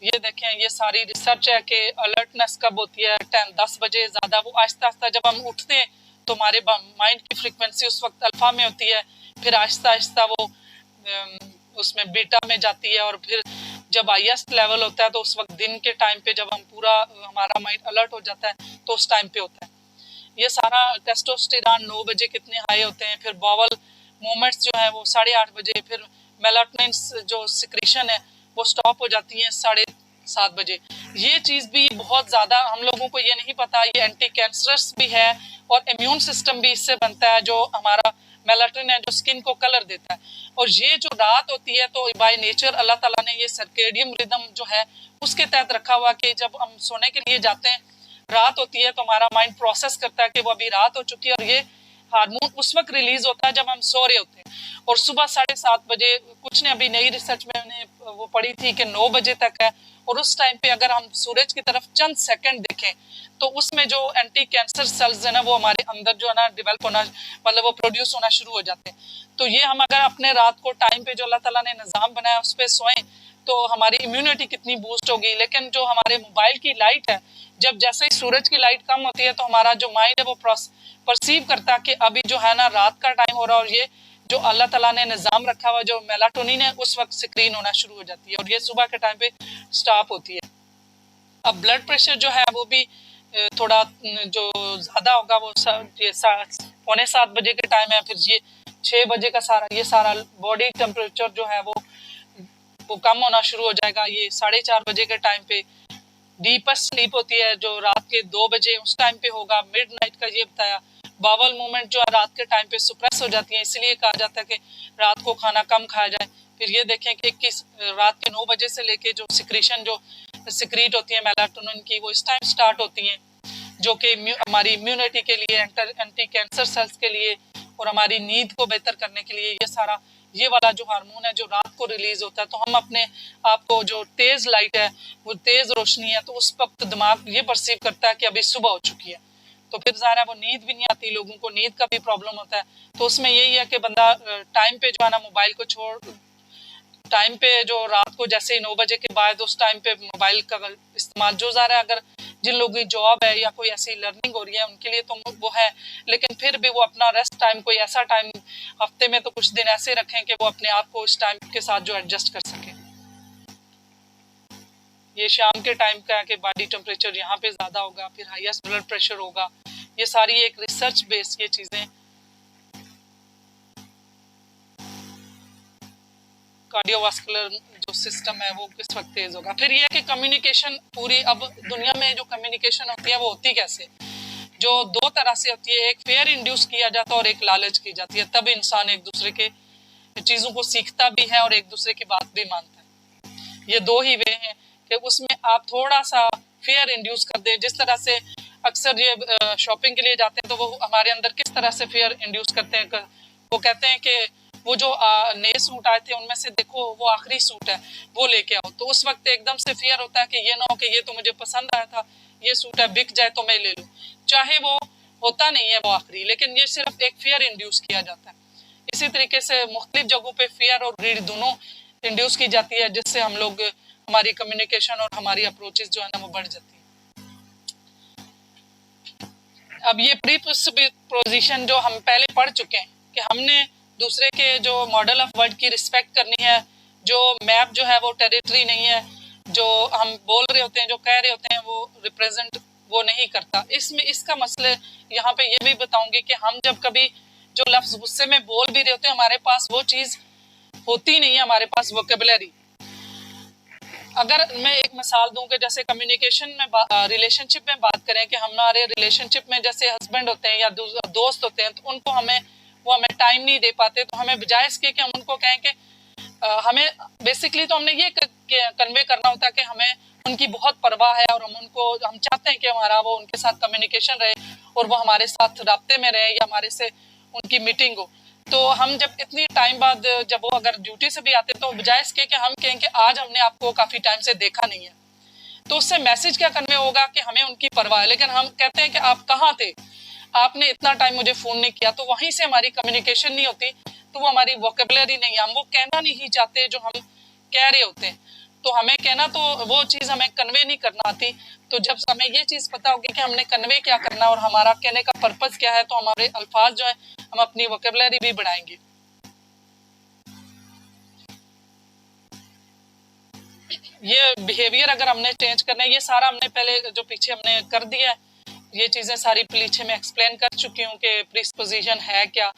ये देखें, ये सारी रिसर्च है कि अलर्टनेस कब होती है, 10 बजे ज़्यादा, वो आहिस्ता आहिस्ता जब हम उठते हैं तो हमारे माइंड की फ्रीक्वेंसी उस वक्त अल्फा में होती है, फिर आहिस्ता आहिस्ता वो उसमें बीटा में जाती है, और फिर जब हाईएस्ट लेवल होता है तो उस वक्त दिन के टाइम पे जब हम पूरा हमारा माइंड अलर्ट हो जाता है तो उस टाइम पे होता है। ये सारा टेस्टोस्टेरॉन 9 बजे कितने हाई होते हैं, फिर बावल मूवमेंट्स जो है वो 8:30 बजे, फिर मेलाटोनिन जो सिक्रीशन है वो स्टॉप हो जाती है 7:30 बजे। ये चीज़ भी बहुत ज़्यादा हम लोगों को ये नहीं पता, ये एंटी कैंसरस भी है और इम्यून सिस्टम भी इससे बनता है, जो हमारा मेलाटोनिन है जो स्किन को कलर देता है। और ये जो रात होती है तो बाय नेचर अल्लाह ताला ने ये सर्केडियम रिदम जो है उसके तहत रखा हुआ कि जब हम सोने के लिए जाते हैं, रात होती है तो हमारा माइंड प्रोसेस करता है कि वो अभी रात हो चुकी है, और ये हार्मोन उस वक्त रिलीज होता है जब हम सो रहे होते हैं। और सुबह 7:30 बजे, कुछ ने अभी नई रिसर्च में मैंने वो पढ़ी थी कि 9 बजे तक है, और उस टाइम पे अगर हम सूरज की तरफ चंद सेकंड देखें तो उसमें जो एंटी कैंसर सेल्स है ना वो हमारे अंदर जो है ना डेवलप होना, मतलब वो प्रोड्यूस होना शुरू हो जाते हैं। तो ये हम अगर अपने रात को टाइम पे जो अल्लाह ताला ने निज़ाम बनाया उस पर सोएं तो हमारी इम्यूनिटी कितनी बूस्ट होगी। लेकिन जो हमारे मोबाइल की लाइट है, जब जैसे ही सूरज की लाइट कम होती है तो हमारा जो माइंड है वो परसीव करता है कि अभी जो है ना रात का टाइम हो रहा है, और ये जो अल्लाह ताला ने निज़ाम रखा हुआ जो मेलाटोनिन है उस वक्त सिक्रीन होना शुरू हो जाती है और ये सुबह के टाइम पे स्टॉप होती है। अब ब्लड प्रेशर जो है वो भी थोड़ा जो ज़्यादा होगा वो ये 6:45 बजे के टाइम है, फिर ये 6 बजे का ये सारा बॉडी टेम्परेचर जो है वो कम होना शुरू हो जाएगा। ये 4:30 बजे के टाइम पे डीपेस्ट स्लीप होती है जो रात के 2 बजे उस टाइम पे होगा। मिडनाइट का ये बताया। बावल मूवमेंट जो है रात के टाइम पे सुप्रेस हो जाती है, इसलिए कहा जाता है कि रात को खाना कम खाया जाए। फिर ये देखें कि रात के 9 बजे से लेके जो सिक्रीशन जो सिक्रीट होती है मेलाटोनिन की वो इस टाइम स्टार्ट होती हैं, जो कि हमारी इम्यूनिटी के लिए, एंटी कैंसर सेल्स के लिए और हमारी नींद को बेहतर करने के लिए ये वाला जो हार्मोन है जो रात को रिलीज होता है। तो हम अपने आप को जो तेज लाइट है वो तेज रोशनी है तो उस वक्त दिमाग ये परसीव करता है कि अभी सुबह हो चुकी है, तो फिर ज़ाहिर है वो नींद भी नहीं आती, लोगों को नींद का भी प्रॉब्लम होता है। तो उसमें यही है कि बंदा टाइम पे जो है ना मोबाइल को छोड़ टाइम पे जो रात को जैसे ही 9 बजे के बाद उस टाइम पे मोबाइल का इस्तेमाल जो ज़ाहिर है अगर जिन लोगों की जॉब है या कोई ऐसी लर्निंग हो रही है उनके लिए तो वो है, लेकिन फिर भी वो अपना रेस्ट टाइम कोई ऐसा टाइम हफ्ते में तो कुछ दिन ऐसे रखें कि वो अपने आप को इस टाइम के साथ जो एडजस्ट कर सकें। ये शाम के टाइम का है कि बॉडी टेम्परेचर यहाँ पे ज़्यादा होगा, फिर हाईएस्ट ब्लड प्रेशर होगा। ये सारी एक रिसर्च बेस्ड ये चीज़ें। कार्डियोवास्कुलर जो सिस्टम है वो किस वक्त तेज होगा। फिर ये कि कम्युनिकेशन पूरी अब दुनिया में जो कम्युनिकेशन होती है वो होती कैसे, जो 2 तरह से होती है, एक फेयर इंड्यूस किया जाता है और एक लालच की जाती है। तब इंसान एक दूसरे के चीज़ों को सीखता भी है और एक दूसरे की बात भी मानता है। ये 2 ही वे हैं कि उसमें आप थोड़ा सा फेयर इंड्यूस कर दें। जिस तरह से अक्सर ये शॉपिंग के लिए जाते हैं तो वो हमारे अंदर किस तरह से फेयर इंड्यूस करते हैं, वो कहते हैं कि वो जो नए सूट आए थे उनमें से देखो वो आखिरी सूट है वो लेके आओ, तो उस वक्त एकदम से फेयर होता है कि ये ना हो कि ये तो मुझे पसंद आया था, ये सूट है बिक जाए तो मैं ले लूँ, चाहे वो होता नहीं है वो आखिरी, लेकिन ये सिर्फ एक फेयर इंड्यूस किया जाता है। इसी तरीके से मुख्तलिफ जगहों पे फेयर और ग्रीड दोनों इंड्यूस की जाती है, जिससे हम लोग हमारी कम्युनिकेशन और हमारी अप्रोचेस जो है ना वो बढ़ जाती है। अब ये प्री पोजीशन जो हम पहले पढ़ चुके हैं कि हमने दूसरे के जो मॉडल ऑफ वर्ड की रिस्पेक्ट करनी है, जो मैप जो है वो टेरिटरी नहीं है, जो हम बोल रहे होते हैं जो कह रहे होते हैं वो रिप्रेजेंट वो नहीं करता। इसमें इसका मसले यहाँ पे ये भी बताऊंगी कि हम जब कभी जो लफ्ज़ गुस्से में बोल भी रहे होते हैं हमारे पास वो चीज़ होती नहीं है, हमारे पास वोकेबुलरी। अगर मैं एक मिसाल दूं कि जैसे कम्युनिकेशन में रिलेशनशिप में बात करें कि हमारे रिलेशनशिप में जैसे हस्बैंड होते हैं या दोस्त होते हैं तो उनको वो हमें टाइम नहीं दे पाते, तो हमें बजाय इसके कि हम उनको कहें कि हमें बेसिकली तो हमने ये कन्वे करना होता है कि हमें उनकी बहुत परवाह है और हम चाहते हैं कि हमारा वो उनके साथ कम्युनिकेशन रहे और वो हमारे साथ राब्ते में रहे या हमारे से उनकी मीटिंग हो। तो हम जब इतनी टाइम बाद जब वो अगर ड्यूटी से भी आते तो बजाय इसके कि हम कहें कि आज हमने आपको काफ़ी टाइम से देखा नहीं है, तो उससे मैसेज क्या कन्वे होगा कि हमें उनकी परवाह है, लेकिन हम कहते हैं कि आप कहाँ थे, आपने इतना टाइम मुझे फ़ोन नहीं किया, तो वहीं से हमारी कम्युनिकेशन नहीं होती, तो वो हमारी वोकेबुलरी नहीं है, हम वो कहना नहीं चाहते जो हम कह रहे होते हैं। तो हमें कहना तो वो चीज़ हमें कन्वे नहीं करना आती, तो जब हमें ये चीज़ पता होगी कि हमने कन्वे क्या करना और हमारा कहने का पर्पज़ क्या है, तो हमारे अल्फाज जो है हम अपनी वोकेबुलरी भी बढ़ाएंगे। ये बिहेवियर अगर हमने चेंज करना है, ये सारा हमने पहले जो पीछे हमने कर दिया है, ये चीज़ें सारी पीछे में एक्सप्लेन कर चुकी हूँ कि प्रीसपोजिशन है क्या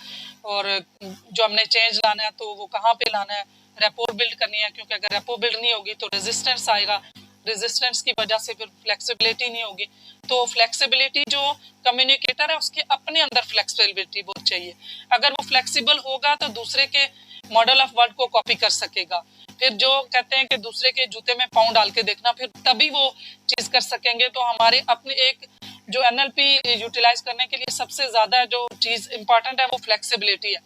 और जो हमने चेंज लाना है तो वो कहाँ पे लाना है, रेपो बिल्ड करनी है, क्योंकि अगर रेपो बिल्ड नहीं होगी तो रेजिस्टेंस आएगा, रेजिस्टेंस की वजह से फिर फ्लेक्सिबिलिटी नहीं होगी। तो फ्लेक्सिबिलिटी जो कम्युनिकेटर है उसके अपने अंदर फ्लेक्सिबिलिटी बहुत चाहिए, अगर वो फ्लेक्सिबल होगा तो दूसरे के मॉडल ऑफ वर्ड को कॉपी कर सकेगा। फिर जो कहते हैं कि दूसरे के जूते में पाँव डाल के देखना, फिर तभी वो चीज़ कर सकेंगे। तो हमारे अपने एक जो NLP यूटिलाइज करने के लिए सबसे ज़्यादा जो चीज़ इम्पॉर्टेंट है वो फ्लेक्सिबिलिटी है,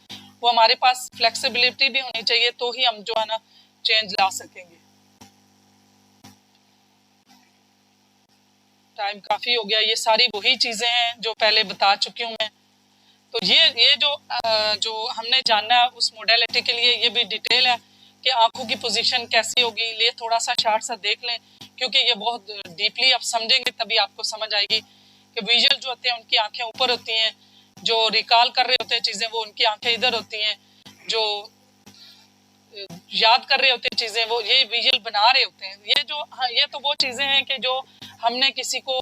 वो हमारे पास फ्लेक्सिबिलिटी भी होनी चाहिए, तो ही हम जो है ना चेंज ला सकेंगे। टाइम काफ़ी हो गया, ये सारी वही चीज़ें हैं जो पहले बता चुकी हूँ मैं। तो ये जो हमने जानना है उस मोडेलिटी के लिए ये भी डिटेल है कि आंखों की पोजीशन कैसी होगी, ये थोड़ा सा शार्ट सा देख लें, क्योंकि ये बहुत डीपली आप समझेंगे तभी आपको समझ आएगी कि विजुअल जो होते हैं उनकी आंखें ऊपर होती हैं, जो रिकॉल कर रहे होते हैं चीज़ें वो उनकी आंखें इधर होती हैं, जो याद कर रहे होते हैं चीज़ें, वो ये विजुअल बना रहे होते हैं। ये जो हाँ, ये तो वो चीज़ें हैं कि जो हमने किसी को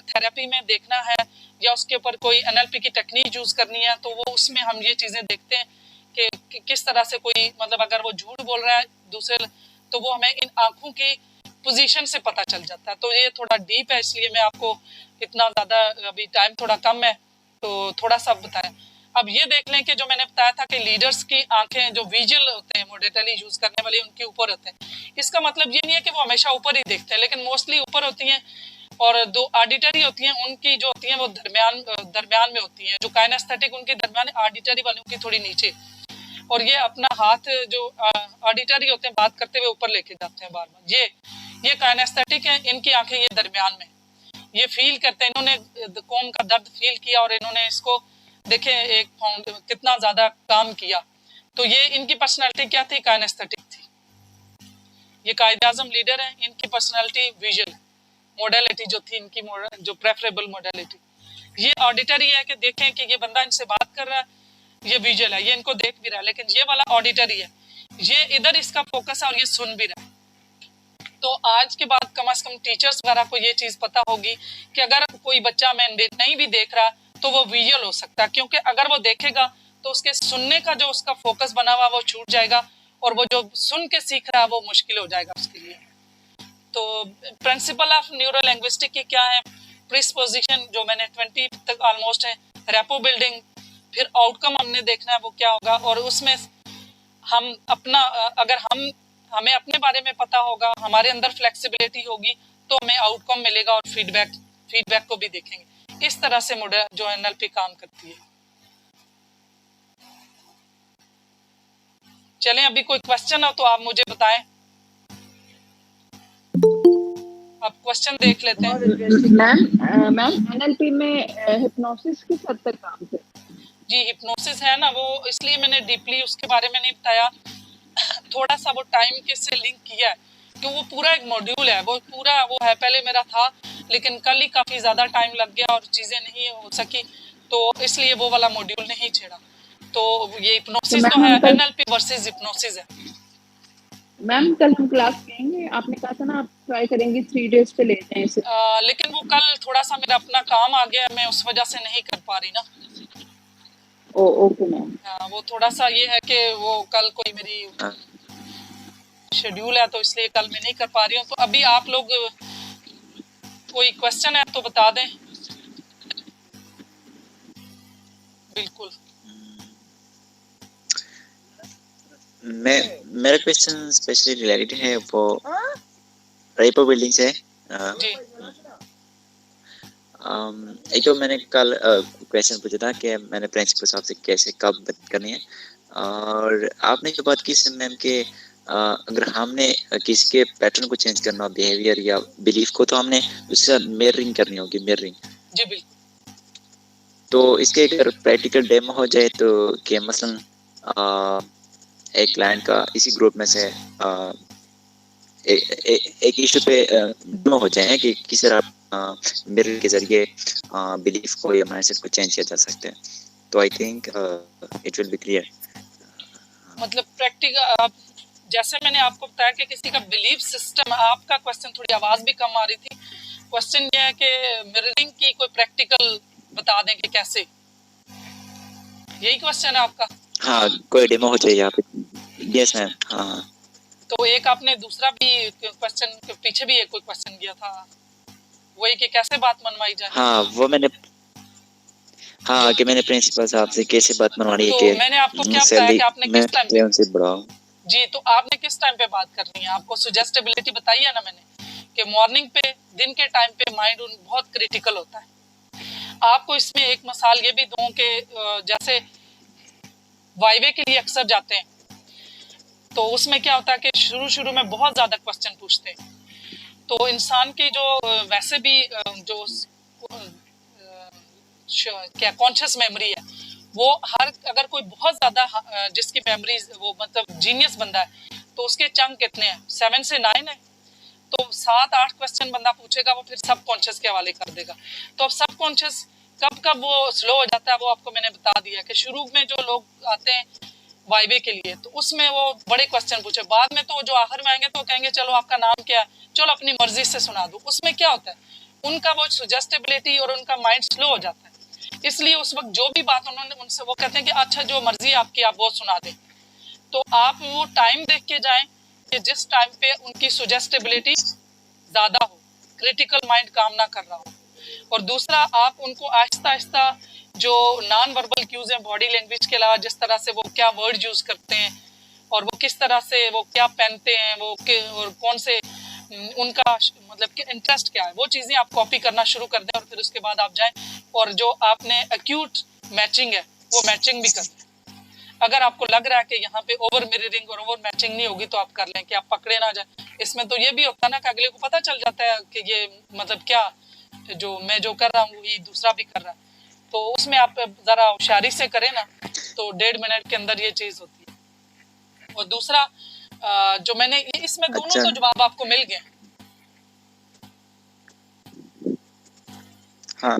थेरेपी में देखना है या उसके ऊपर कोई NLP की टेक्निक यूज़ करनी है, तो वो उसमें हम ये चीज़ें देखते हैं कि किस तरह से कोई मतलब अगर वो झूठ बोल रहा है दूसरे, तो वो हमें इन आँखों की पोजीशन से पता चल जाता है। तो ये थोड़ा डीप है, इसलिए मैं आपको इतना ज़्यादा, अभी टाइम थोड़ा कम है तो थोड़ा सा बताएं। अब ये देख लें कि जो मैंने बताया था कि लीडर्स की आंखें जो विजुअल होते हैं मोडेटली यूज करने वाले उनके ऊपर होते हैं। इसका मतलब ये नहीं है कि वो हमेशा ऊपर ही देखते हैं, लेकिन मोस्टली ऊपर होती हैं। और दो ऑडिटरी होती हैं, उनकी जो होती हैं वो दरमियान में होती हैं। जो काइनेस्थेटिक उनके दरमियान, ऑडिटरी वालों की थोड़ी नीचे। और ये अपना हाथ जो ऑडिटरी होते हैं बात करते हुए ऊपर लेके जाते हैं बार बार। ये काइनेस्थेटिक है, इनकी आंखें ये दरमियान में, ये फील करते हैं। इन्होंने कौन का दर्द फील किया और इन्होंने इसको देखे एक कितना ज्यादा काम किया। तो ये इनकी पर्सनालिटी क्या थी? काइनेस्थेटिक थी। ये कायद-ए-आज़म लीडर है, इनकी पर्सनालिटी विजुअल मोडेलिटी जो थी, इनकी जो प्रेफरेबल मोडेलिटी। ये ऑडिटरी है कि देखें कि ये बंदा इनसे बात कर रहा है, ये विजुअल है, ये इनको देख भी रहा है, लेकिन ये वाला ऑडिटरी है, ये इधर इसका फोकस है और ये सुन भी रहा है। तो आज के बाद कम से कम टीचर्स वगैरह को ये चीज़ पता होगी कि अगर कोई बच्चा नहीं भी देख रहा तो वो विजुअल हो सकता है, क्योंकि अगर वो देखेगा तो उसके सुनने का जो उसका फोकस बना हुआ वो छूट जाएगा और वो जो सुन के सीख रहा है वो मुश्किल हो जाएगा उसके लिए। तो प्रिंसिपल ऑफ न्यूरो लैंग्विस्टिक की क्या है? प्रिस्पोजिशन जो मैंने 20 तक ऑलमोस्ट है, रेपो बिल्डिंग, फिर आउटकम हमने देखना है वो क्या होगा। और उसमें हम अपना अगर हमें अपने बारे में पता होगा, हमारे अंदर फ्लेक्सिबिलिटी होगी, तो हमें आउटकम मिलेगा और फीडबैक को भी देखेंगे। इस तरह से मॉडल जो NLP काम करती है। चलें, अभी कोई क्वेश्चन हो तो आप मुझे बताएं। आप क्वेश्चन देख लेते हैं। मैम NLP में हिप्नोसिस किस हद तक काम करता है? जी, हिप्नोसिस है ना, वो इसलिए मैंने डीपली उसके बारे में नहीं बताया, थोड़ा सा वो टाइम के से लिंक किया है कि वो पूरा एक मॉड्यूल है, वो पूरा वो है। पहले मेरा था, लेकिन कल ही काफ़ी ज़्यादा टाइम लग गया और चीज़ें नहीं हो सकी, तो इसलिए वो वाला मॉड्यूल नहीं छेड़ा। तो ये हिप्नोसिस तो है, NLP वर्सेस हिप्नोसिस है। मैम कल हम क्लास लेंगे, आपने कहा था ना आप ट्राई करेंगे 3 डेज पे लेते हैं इसे। लेकिन वो कल थोड़ा सा मेरा अपना काम आ गया, मैं उस वजह से नहीं कर पा रही ना। Okay ma'am. वो थोड़ा सा ये है कि वो कल कोई मेरी शेड्यूल है, तो इसलिए कल मैं नहीं कर पा रही हूँ। तो अभी आप लोग कोई क्वेश्चन है तो बता दें। बिल्कुल। मेरा क्वेश्चन स्पेशली रिलेटेड है वो रेपो बिल्डिंग से। जी। एक तो मैंने कल क्वेश्चन पूछा था कि मैंने प्रिंसिपल साहब से कैसे कब बात करनी है, और आपने जो बात की मैम के अगर हमने किसी के पैटर्न को चेंज करना हो, बिहेवियर या बिलीफ को, तो हमने उसके साथ मिररिंग करनी होगी। मिररिंग जी बिल्कुल। तो इसके अगर प्रैक्टिकल डेमो हो जाए तो कि मसलन एक क्लाइंट का इसी ग्रुप में से एक इशू पे डेमो हो जाए कि किस तरह मिरर के जरिए बिलीफ को या माइंडसेट को चेंज किया जा सकता है, तो I think it will be clear. मतलब प्रैक्टिकल, जैसे मैंने आपको बताया कि किसी का बिलीफ सिस्टम, आपका क्वेश्चन थोड़ी आवाज़ भी कम आ रही थी। क्वेश्चन ये है कि मिररिंग की कोई प्रैक्टिकल बता दें कि कैसे, यही क्वेश्चन है आपका? हाँ, कोई डेमो हो जाए यहाँ पे। Yes ma'am. हाँ, तो एक आपने दूसरा भी क्वेश्चन, पीछे भी एक कोई क्वेश्चन किया था, वही कि कैसे बात मनवाई जाए। हाँ वो मैंने, हाँ कि मैंने प्रिंसिपल साहब से कैसे बात मनवानी है तो कि मैंने आपको क्या बताया कि आपने किस टाइम पे उनसे बढ़ाओ। जी, तो आपने किस टाइम पे बात करनी है? आपको सुजेस्टेबिलिटी बताई है ना मैंने कि मॉर्निंग पे, दिन के टाइम पे माइंड बहुत क्रिटिकल होता है। आपको इसमें एक मिसाल ये भी दूं कि जैसे वाइवे के लिए अक्सर जाते हैं, तो उसमें क्या होता है कि शुरू में बहुत ज़्यादा क्वेश्चन पूछते हैं। तो इंसान की जो वैसे भी जो क्या कॉन्शियस मेमोरी है, वो अगर कोई बहुत ज़्यादा जिसकी मेमोरी वो मतलब जीनियस बंदा है, तो उसके चंक कितने हैं? 7 से 9 है। तो 7-8 क्वेश्चन बंदा पूछेगा, वो फिर सब कॉन्शियस के हवाले कर देगा। तो अब सब कॉन्शियस कब वो स्लो हो जाता है, वो आपको मैंने बता दिया कि शुरू में जो लोग आते हैं वाइवे के लिए, तो उसमें वो बड़े क्वेश्चन पूछे। बाद में तो जो आखिर में आएंगे तो कहेंगे चलो आपका नाम क्या है, चलो अपनी मर्जी से सुना दो। उसमें क्या होता है, उनका वो सुजेस्टिबिलिटी और उनका माइंड स्लो हो जाता है। इसलिए उस वक्त जो भी बात उन्होंने उनसे, वो कहते हैं कि अच्छा जो मर्जी आपकी आप वो सुना दें। तो आप वो टाइम देख के जाएं कि जिस टाइम पे उनकी सुजेस्टिबिलिटी ज़्यादा हो, क्रिटिकल माइंड काम ना कर रहा हो। और दूसरा, आप उनको आहिस्ता आहिस्ता जो नॉन वर्बल क्यूज हैं बॉडी लैंग्वेज के अलावा, जिस तरह से वो क्या वर्ड यूज़ करते हैं और वो किस तरह से वो क्या पहनते हैं, वो और कौन से उनका मतलब कि इंटरेस्ट क्या है, वो चीज़ें आप कॉपी करना शुरू कर दें। और फिर उसके बाद आप जाएं और जो आपने एक्यूट मैचिंग है वो मैचिंग भी कर दें। अगर आपको लग रहा है कि यहाँ पे ओवर मिररिंग और ओवर मैचिंग नहीं होगी तो आप कर लें कि आप पकड़े ना जाए। इसमें तो ये भी होता है ना कि अगले को पता चल जाता है कि ये मतलब क्या, जो मैं जो कर रहा हूँ वही दूसरा भी कर रहा है। तो उसमें आप ज़रा होशियारी से करें ना तो 1.5 मिनट के अंदर ये चीज़ होती है। और दूसरा जो मैंने इसमें दोनों अच्छा। तो जवाब आपको मिल गए। हाँ,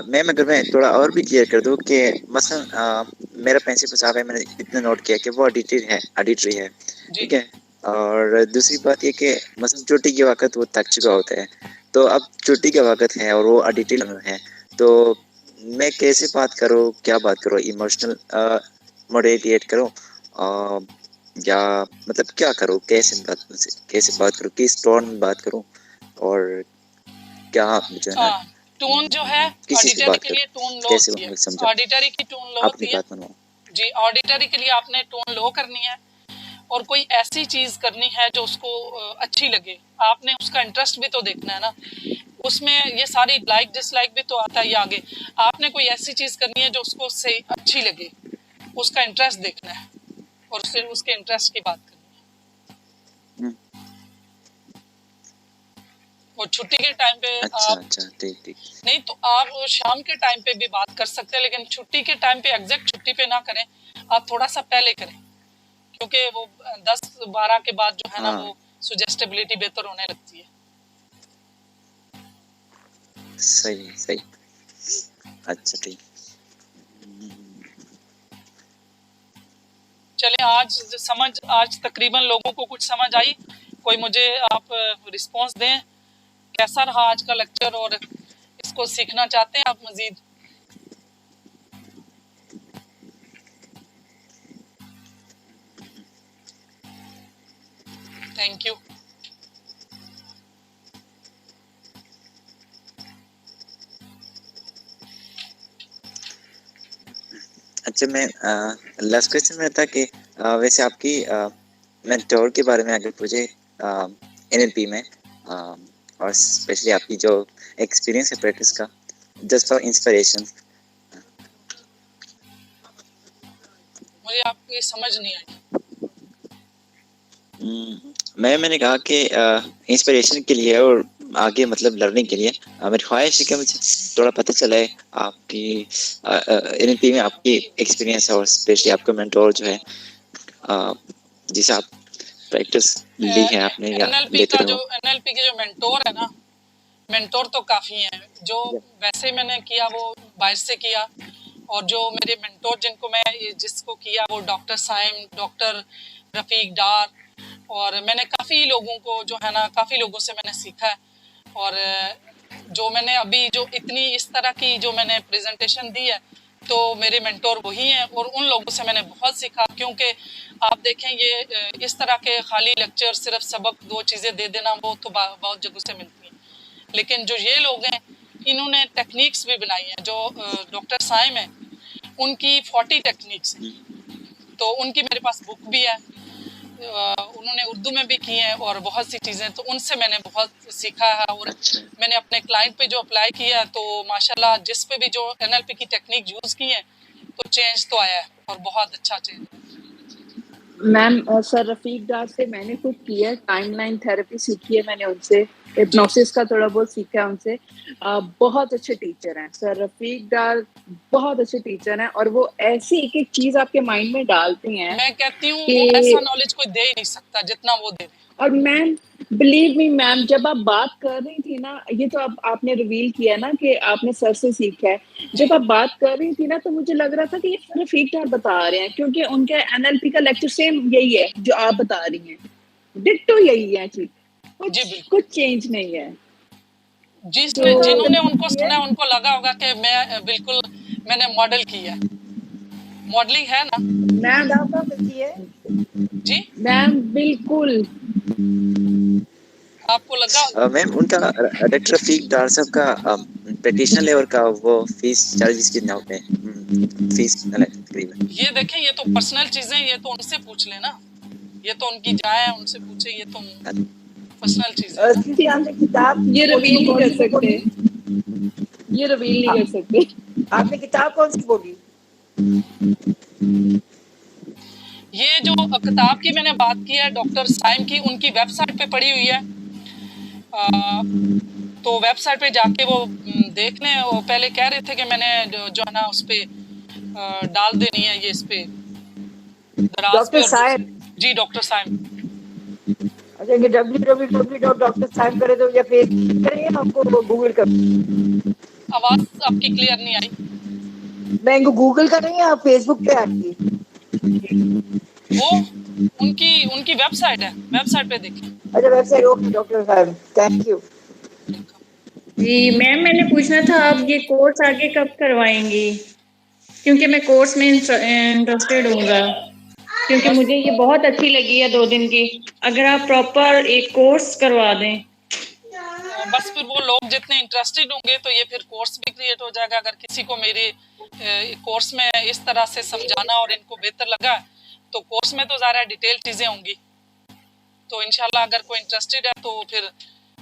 मैम अगर मैं थोड़ा और भी क्लियर कर दूँ कि मसलन मेरा प्रिंसिपल साहब है, मैंने इतना नोट किया कि वो ऑडिटरी है, जी ठीक है। और दूसरी बात ये कि मसलन छुट्टी के वक्त वो थक चुका होता है, तो अब छुट्टी का वक्त है और वो ऑडिटरी है, तो मैं कैसे बात करूँ, क्या बात करूँ, इमोशनल मोटिवेट करूँ या मतलब क्या करूँ, कैसे बात करूँ, किस टोन में बात करूँ, और क्या जो है ना टोन जो है किसी से ऑडिटरी बात के लिए करूँ, टोन लो कैसे होती है। उनको समझाऊँ, ऑडिटरी की टोन लो अपनी होती है बात मनवाऊँ। जी। ऑडिटरी के लिए आपने टोन लो करनी है और कोई ऐसी चीज़ करनी है जो उसको अच्छी लगे। आपने उसका इंटरेस्ट भी तो देखना है ना, उसमें ये सारी लाइक डिसलाइक भी तो आता है आगे। आपने कोई ऐसी चीज़ करनी है जो उसको से अच्छी लगे, उसका इंटरेस्ट देखना है और उससे उसके इंटरेस्ट की बात करनी है। हम्म, और छुट्टी के टाइम पे अच्छा आप अच्छा, ठीक ठीक। नहीं तो आप शाम के टाइम पे भी बात कर सकते हैं, लेकिन छुट्टी के टाइम पे एग्जैक्ट छुट्टी पे ना करें, आप थोड़ा सा पहले करें, क्योंकि वो 10-12 के बाद जो है ना हाँ, वो सुजेस्टिबिलिटी बेहतर होने लगती है। सही सही, अच्छा ठीक। चलिए आज तकरीबन लोगों को कुछ समझ आई। कोई मुझे आप रिस्पांस दें, कैसा रहा आज का लेक्चर और इसको सीखना चाहते हैं आप मजीद? Thank you. अच्छा, मैं लास्ट क्वेश्चन में था कि वैसे आपकी मेंटोर के बारे में अगर पूछे एनएलपी में, और स्पेशली आपकी जो एक्सपीरियंस है प्रैक्टिस का, जस्ट फॉर इंस्पिरेशन। मुझे आपकी समझ नहीं आई। मैंने कहा कि इंस्पिरेशन के लिए और आगे मतलब लर्निंग के लिए मेरी ख्वाहिश है कि मुझे थोड़ा पता चले आपकी एनएलपी में आपकी एक्सपीरियंस और स्पेशली आपका मेंटोर जो है, जिसे आप प्रैक्टिस ली है आपने या एनएलपी लेते का रहो। जो एनएलपी के जो मेंटोर है ना, मेंटोर तो काफ़ी हैं। जो वैसे मैंने किया वो बाहर से किया, और जो मेरे मेंटोर जिनको मैं जिसको किया वो डॉक्टर साइम, डॉक्टर रफ़ीक डार, और मैंने काफ़ी लोगों को जो है ना, काफ़ी लोगों से मैंने सीखा है। और जो मैंने अभी जो इतनी इस तरह की जो मैंने प्रेजेंटेशन दी है, तो मेरे मेंटोर वही हैं और उन लोगों से मैंने बहुत सीखा। क्योंकि आप देखें ये इस तरह के खाली लेक्चर, सिर्फ सबक दो चीज़ें दे देना, वो तो बहुत जगह से मिलती हैं, लेकिन जो ये लोग हैं इन्होंने टेक्निक्स भी बनाई हैं। जो डॉक्टर साइम है उनकी 40 टेक्निक्स हैं, तो उनकी मेरे पास बुक भी है, उन्होंने उर्दू में भी की हैं और बहुत सी चीज़ें, तो उनसे मैंने बहुत सीखा है। और अच्छा, मैंने अपने क्लाइंट पे जो अप्लाई किया है तो माशाल्लाह जिस पे भी जो एनएलपी की टेक्निक यूज़ की है तो चेंज तो आया है और बहुत अच्छा चेंज है। मैम सर रफीक डार से मैंने खुद की है, टाइमलाइन थेरेपी सीखी है मैंने उनसे, हिप्नोसिस का थोड़ा बहुत सीखा है उनसे। बहुत अच्छे टीचर हैं सर रफीक डार, बहुत अच्छे टीचर हैं, और वो ऐसी एक एक चीज आपके माइंड में डालती हैं मैं कहती हूँ वो कि, ऐसा नॉलेज कोई दे ही नहीं सकता जितना वो दे रहे और मैम बिलीव मी मैम, जब आप बात कर रही थी ना, ये तो अब आपने रिवील किया ना कि आपने सर से सीखा है, जब आप बात कर रही थी ना तो मुझे लग रहा था कि ये सर रफीक डार बता रहे हैं, क्योंकि उनके एनएलपी का लेक्चर सेम यही है जो आप बता रही हैं, डिट्टो यही है चीज, जी बिल्कुल। कुछ चेंज नहीं है। जिन्होंने उनको सुना उनको लगा होगा कि मैं बिल्कुल मैंने मॉडल किया है, मॉडलिंग है ना मैम आप कहाँ मिलती है? जी। मैम बिल्कुल आपको लगा मैम उनका डॉक्टर रफीक डार साहब का प्रैक्टिशनर लेवल का वो फीस चार्जेस कितना होते हैं? फीस तकरीबन? ये देखें, ये तो पर्सनल चीजें, ये तो उनसे पूछ लेना, ये तो उनकी जाए है, उनसे पूछे, ये तो पर्सनल चीजें। किसी आपने किताब ये रिवील नहीं कर सकते, बोली? ये रिवील नहीं कर सकते। आपने किताब कौन सी बोली? ये जो किताब की मैंने बात की है डॉक्टर साइम की, उनकी वेबसाइट पे पड़ी हुई है। तो वेबसाइट पे जाके वो देख लें। वो पहले कह रहे थे कि मैंने जो है ना उस पे डाल देनी है, ये इस पे दराज पे डॉक्टर और साइम। जी डॉक्टर साइम। अच्छा, ये www.drsaim करे तो या फेसबुक करें या आपको गूगल कर? आवाज आपकी क्लियर नहीं आई। मैं इनको गूगल करें या फेसबुक पे आती? वो उनकी उनकी वेबसाइट है, वेबसाइट पे देखें। अच्छा website, okay doctor Saim, thank you. जी मैम, मैंने पूछना था आप ये कोर्स आगे कब करवाएंगी, क्योंकि मैं कोर्स में इंटरेस्टेड हूँगा, क्योंकि मुझे ये बहुत अच्छी लगी है 2 दिन की। अगर आप प्रॉपर एक कोर्स करवा दें। बस फिर वो लोग जितने इंटरेस्टेड होंगे तो ये फिर कोर्स भी क्रिएट हो जाएगा। अगर किसी को मेरे कोर्स में इस तरह से समझाना और इनको बेहतर लगा तो कोर्स में तो ज़्यादा डिटेल चीज़ें होंगी, तो इंशाल्लाह अगर कोई इंटरेस्टेड है तो फिर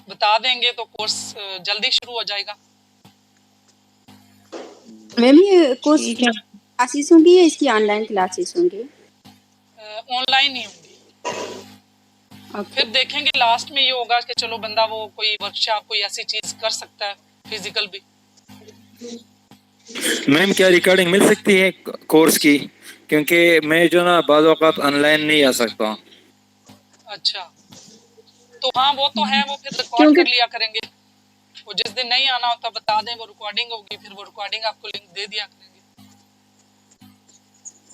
बता देंगे, तो कोर्स जल्दी शुरू हो जाएगा। मैम ये कोर्स क्लासेस होंगी या इसकी ऑनलाइन क्लासेस होंगी? ऑनलाइन ही होंगी। फिर देखेंगे लास्ट में ये होगा कि चलो बंदा वो कोई वर्कशॉप कोई ऐसी चीज़ कर सकता है, फिजिकल भी। मैम क्या रिकॉर्डिंग मिल सकती है कोर्स की, क्योंकि मैं जो ना बाज़ औक़ात ऑनलाइन नहीं आ सकता। अच्छा, तो हाँ वो तो है, वो फिर रिकॉर्ड कर लिया करेंगे। वो जिस दिन नहीं आना होता बता दें, वो रिकॉर्डिंग होगी, फिर वो रिकॉर्डिंग आपको लिंक दे दिया करेंगे।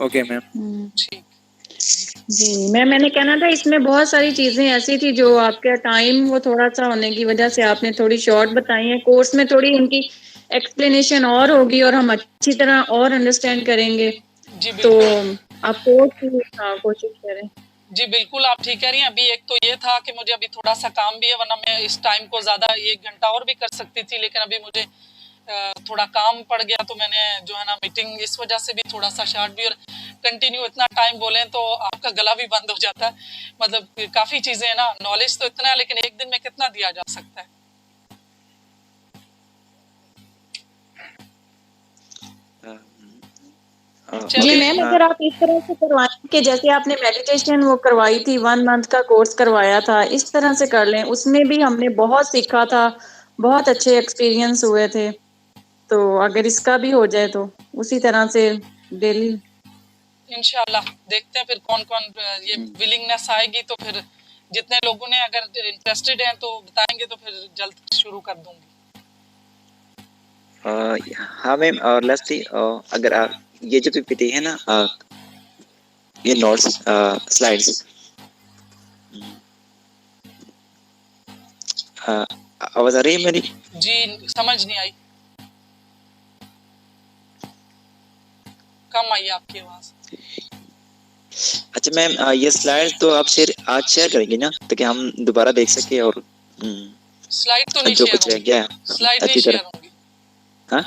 Okay ma'am. ठीक जी मैम, मैंने कहना था इसमें बहुत सारी चीज़ें ऐसी थी जो आपका टाइम वो थोड़ा सा होने की वजह से आपने थोड़ी शॉर्ट बताई हैं। कोर्स में थोड़ी इनकी एक्सप्लेनेशन और होगी और हम अच्छी तरह और अंडरस्टैंड करेंगे। जी तो बिल्कुल। आप कोर्स की कोशिश करें। जी बिल्कुल, आप ठीक कह रही हैं। अभी एक तो ये था कि मुझे अभी थोड़ा सा काम भी है, वरना मैं इस टाइम को ज़्यादा 1 घंटा और भी कर सकती थी, लेकिन अभी मुझे थोड़ा काम पड़ गया, तो मैंने जो है ना मीटिंग इस वजह से भी थोड़ा सा शॉर्ट भी, और कंटिन्यू इतना टाइम बोलें तो आपका गला भी बंद हो जाता है। मतलब काफ़ी चीज़ें हैं ना, नॉलेज तो इतना है लेकिन एक दिन में कितना दिया जा सकता है। जी मैम, अगर आप इस तरह से करवाएं कि जैसे आपने मेडिटेशन वो करवाई थी 1 मंथ का कोर्स करवाया था, इस तरह से कर लें। उसमें भी हमने बहुत सीखा था, बहुत अच्छे एक्सपीरियंस हुए थे। तो अगर इसका भी हो जाए तो उसी तरह से डेली। इंशाल्लाह देखते हैं फिर कौन कौन ये विलिंगनेस आएगी, तो फिर जितने लोगों ने अगर इंटरेस्टेड हैं तो बताएंगे, तो फिर जल्द शुरू कर दूंगी। हाँ मैम, और लास्टली अगर आप ये जो पीपीटी है ना, ये नोट्स स्लाइड्स, आवाज आ रही है मेरी? जी समझ नहीं आई, कम आई आपकी आवाज। अच्छा मैम, ये स्लाइड तो आप आज शेयर करेंगी ना, ताकि हम दोबारा देख सके और स्लाइड तो नहीं जो शेयर कुछ रह होंगी, गया स्लाइड नहीं अच्छी शेयर तरह। होंगी। हाँ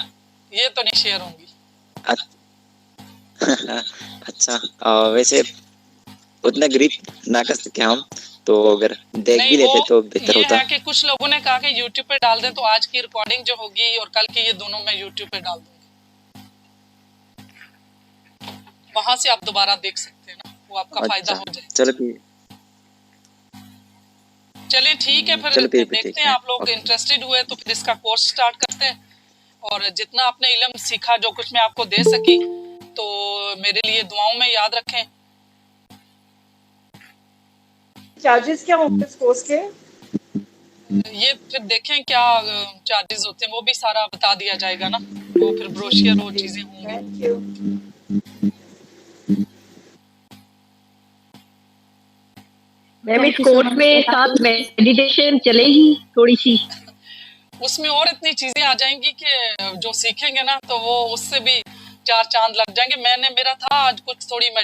ये तो नहीं शेयर होंगी। अच्छा, वैसे उतना ग्रिप ना कर सके हम, तो अगर देख नहीं भी लेते वो तो बेहतर ये होता। है कि कुछ लोगों ने कहा कि यूट्यूब पे डाल दें, तो आज की रिकॉर्डिंग जो होगी और कल की, ये दोनों मैं यूट्यूब पे डाल दूंगी, वहां से आप दोबारा देख सकते हैं ना, वो आपका फायदा हो जाए। चलो फिर चलिए ठीक है, फिर चलो फिर भी देखते हैं। आप लोग इंटरेस्टेड हुए तो फिर इसका कोर्स स्टार्ट करते हैं, और जितना आपने इल्म सीखा, जो कुछ मैं आपको दे सकी, तो मेरे लिए दुआओं में याद रखें। चार्जेस क्या होंगे इस कोर्स के? ये फिर देखें क्या चार्जेस होते हैं, वो भी सारा बता दिया जाएगा ना, वो फिर ब्रोशियर और चीजें होंगी। Thank you. मैम इस कोर्स में साथ मेडिटेशन चलेगी थोड़ी सी? उसमें और इतनी चीजें आ जाएंगी कि जो सीखेंगे ना तो वो उससे भी 4 चांद लग जाएंगे। मेरा था आज कुछ थोड़ी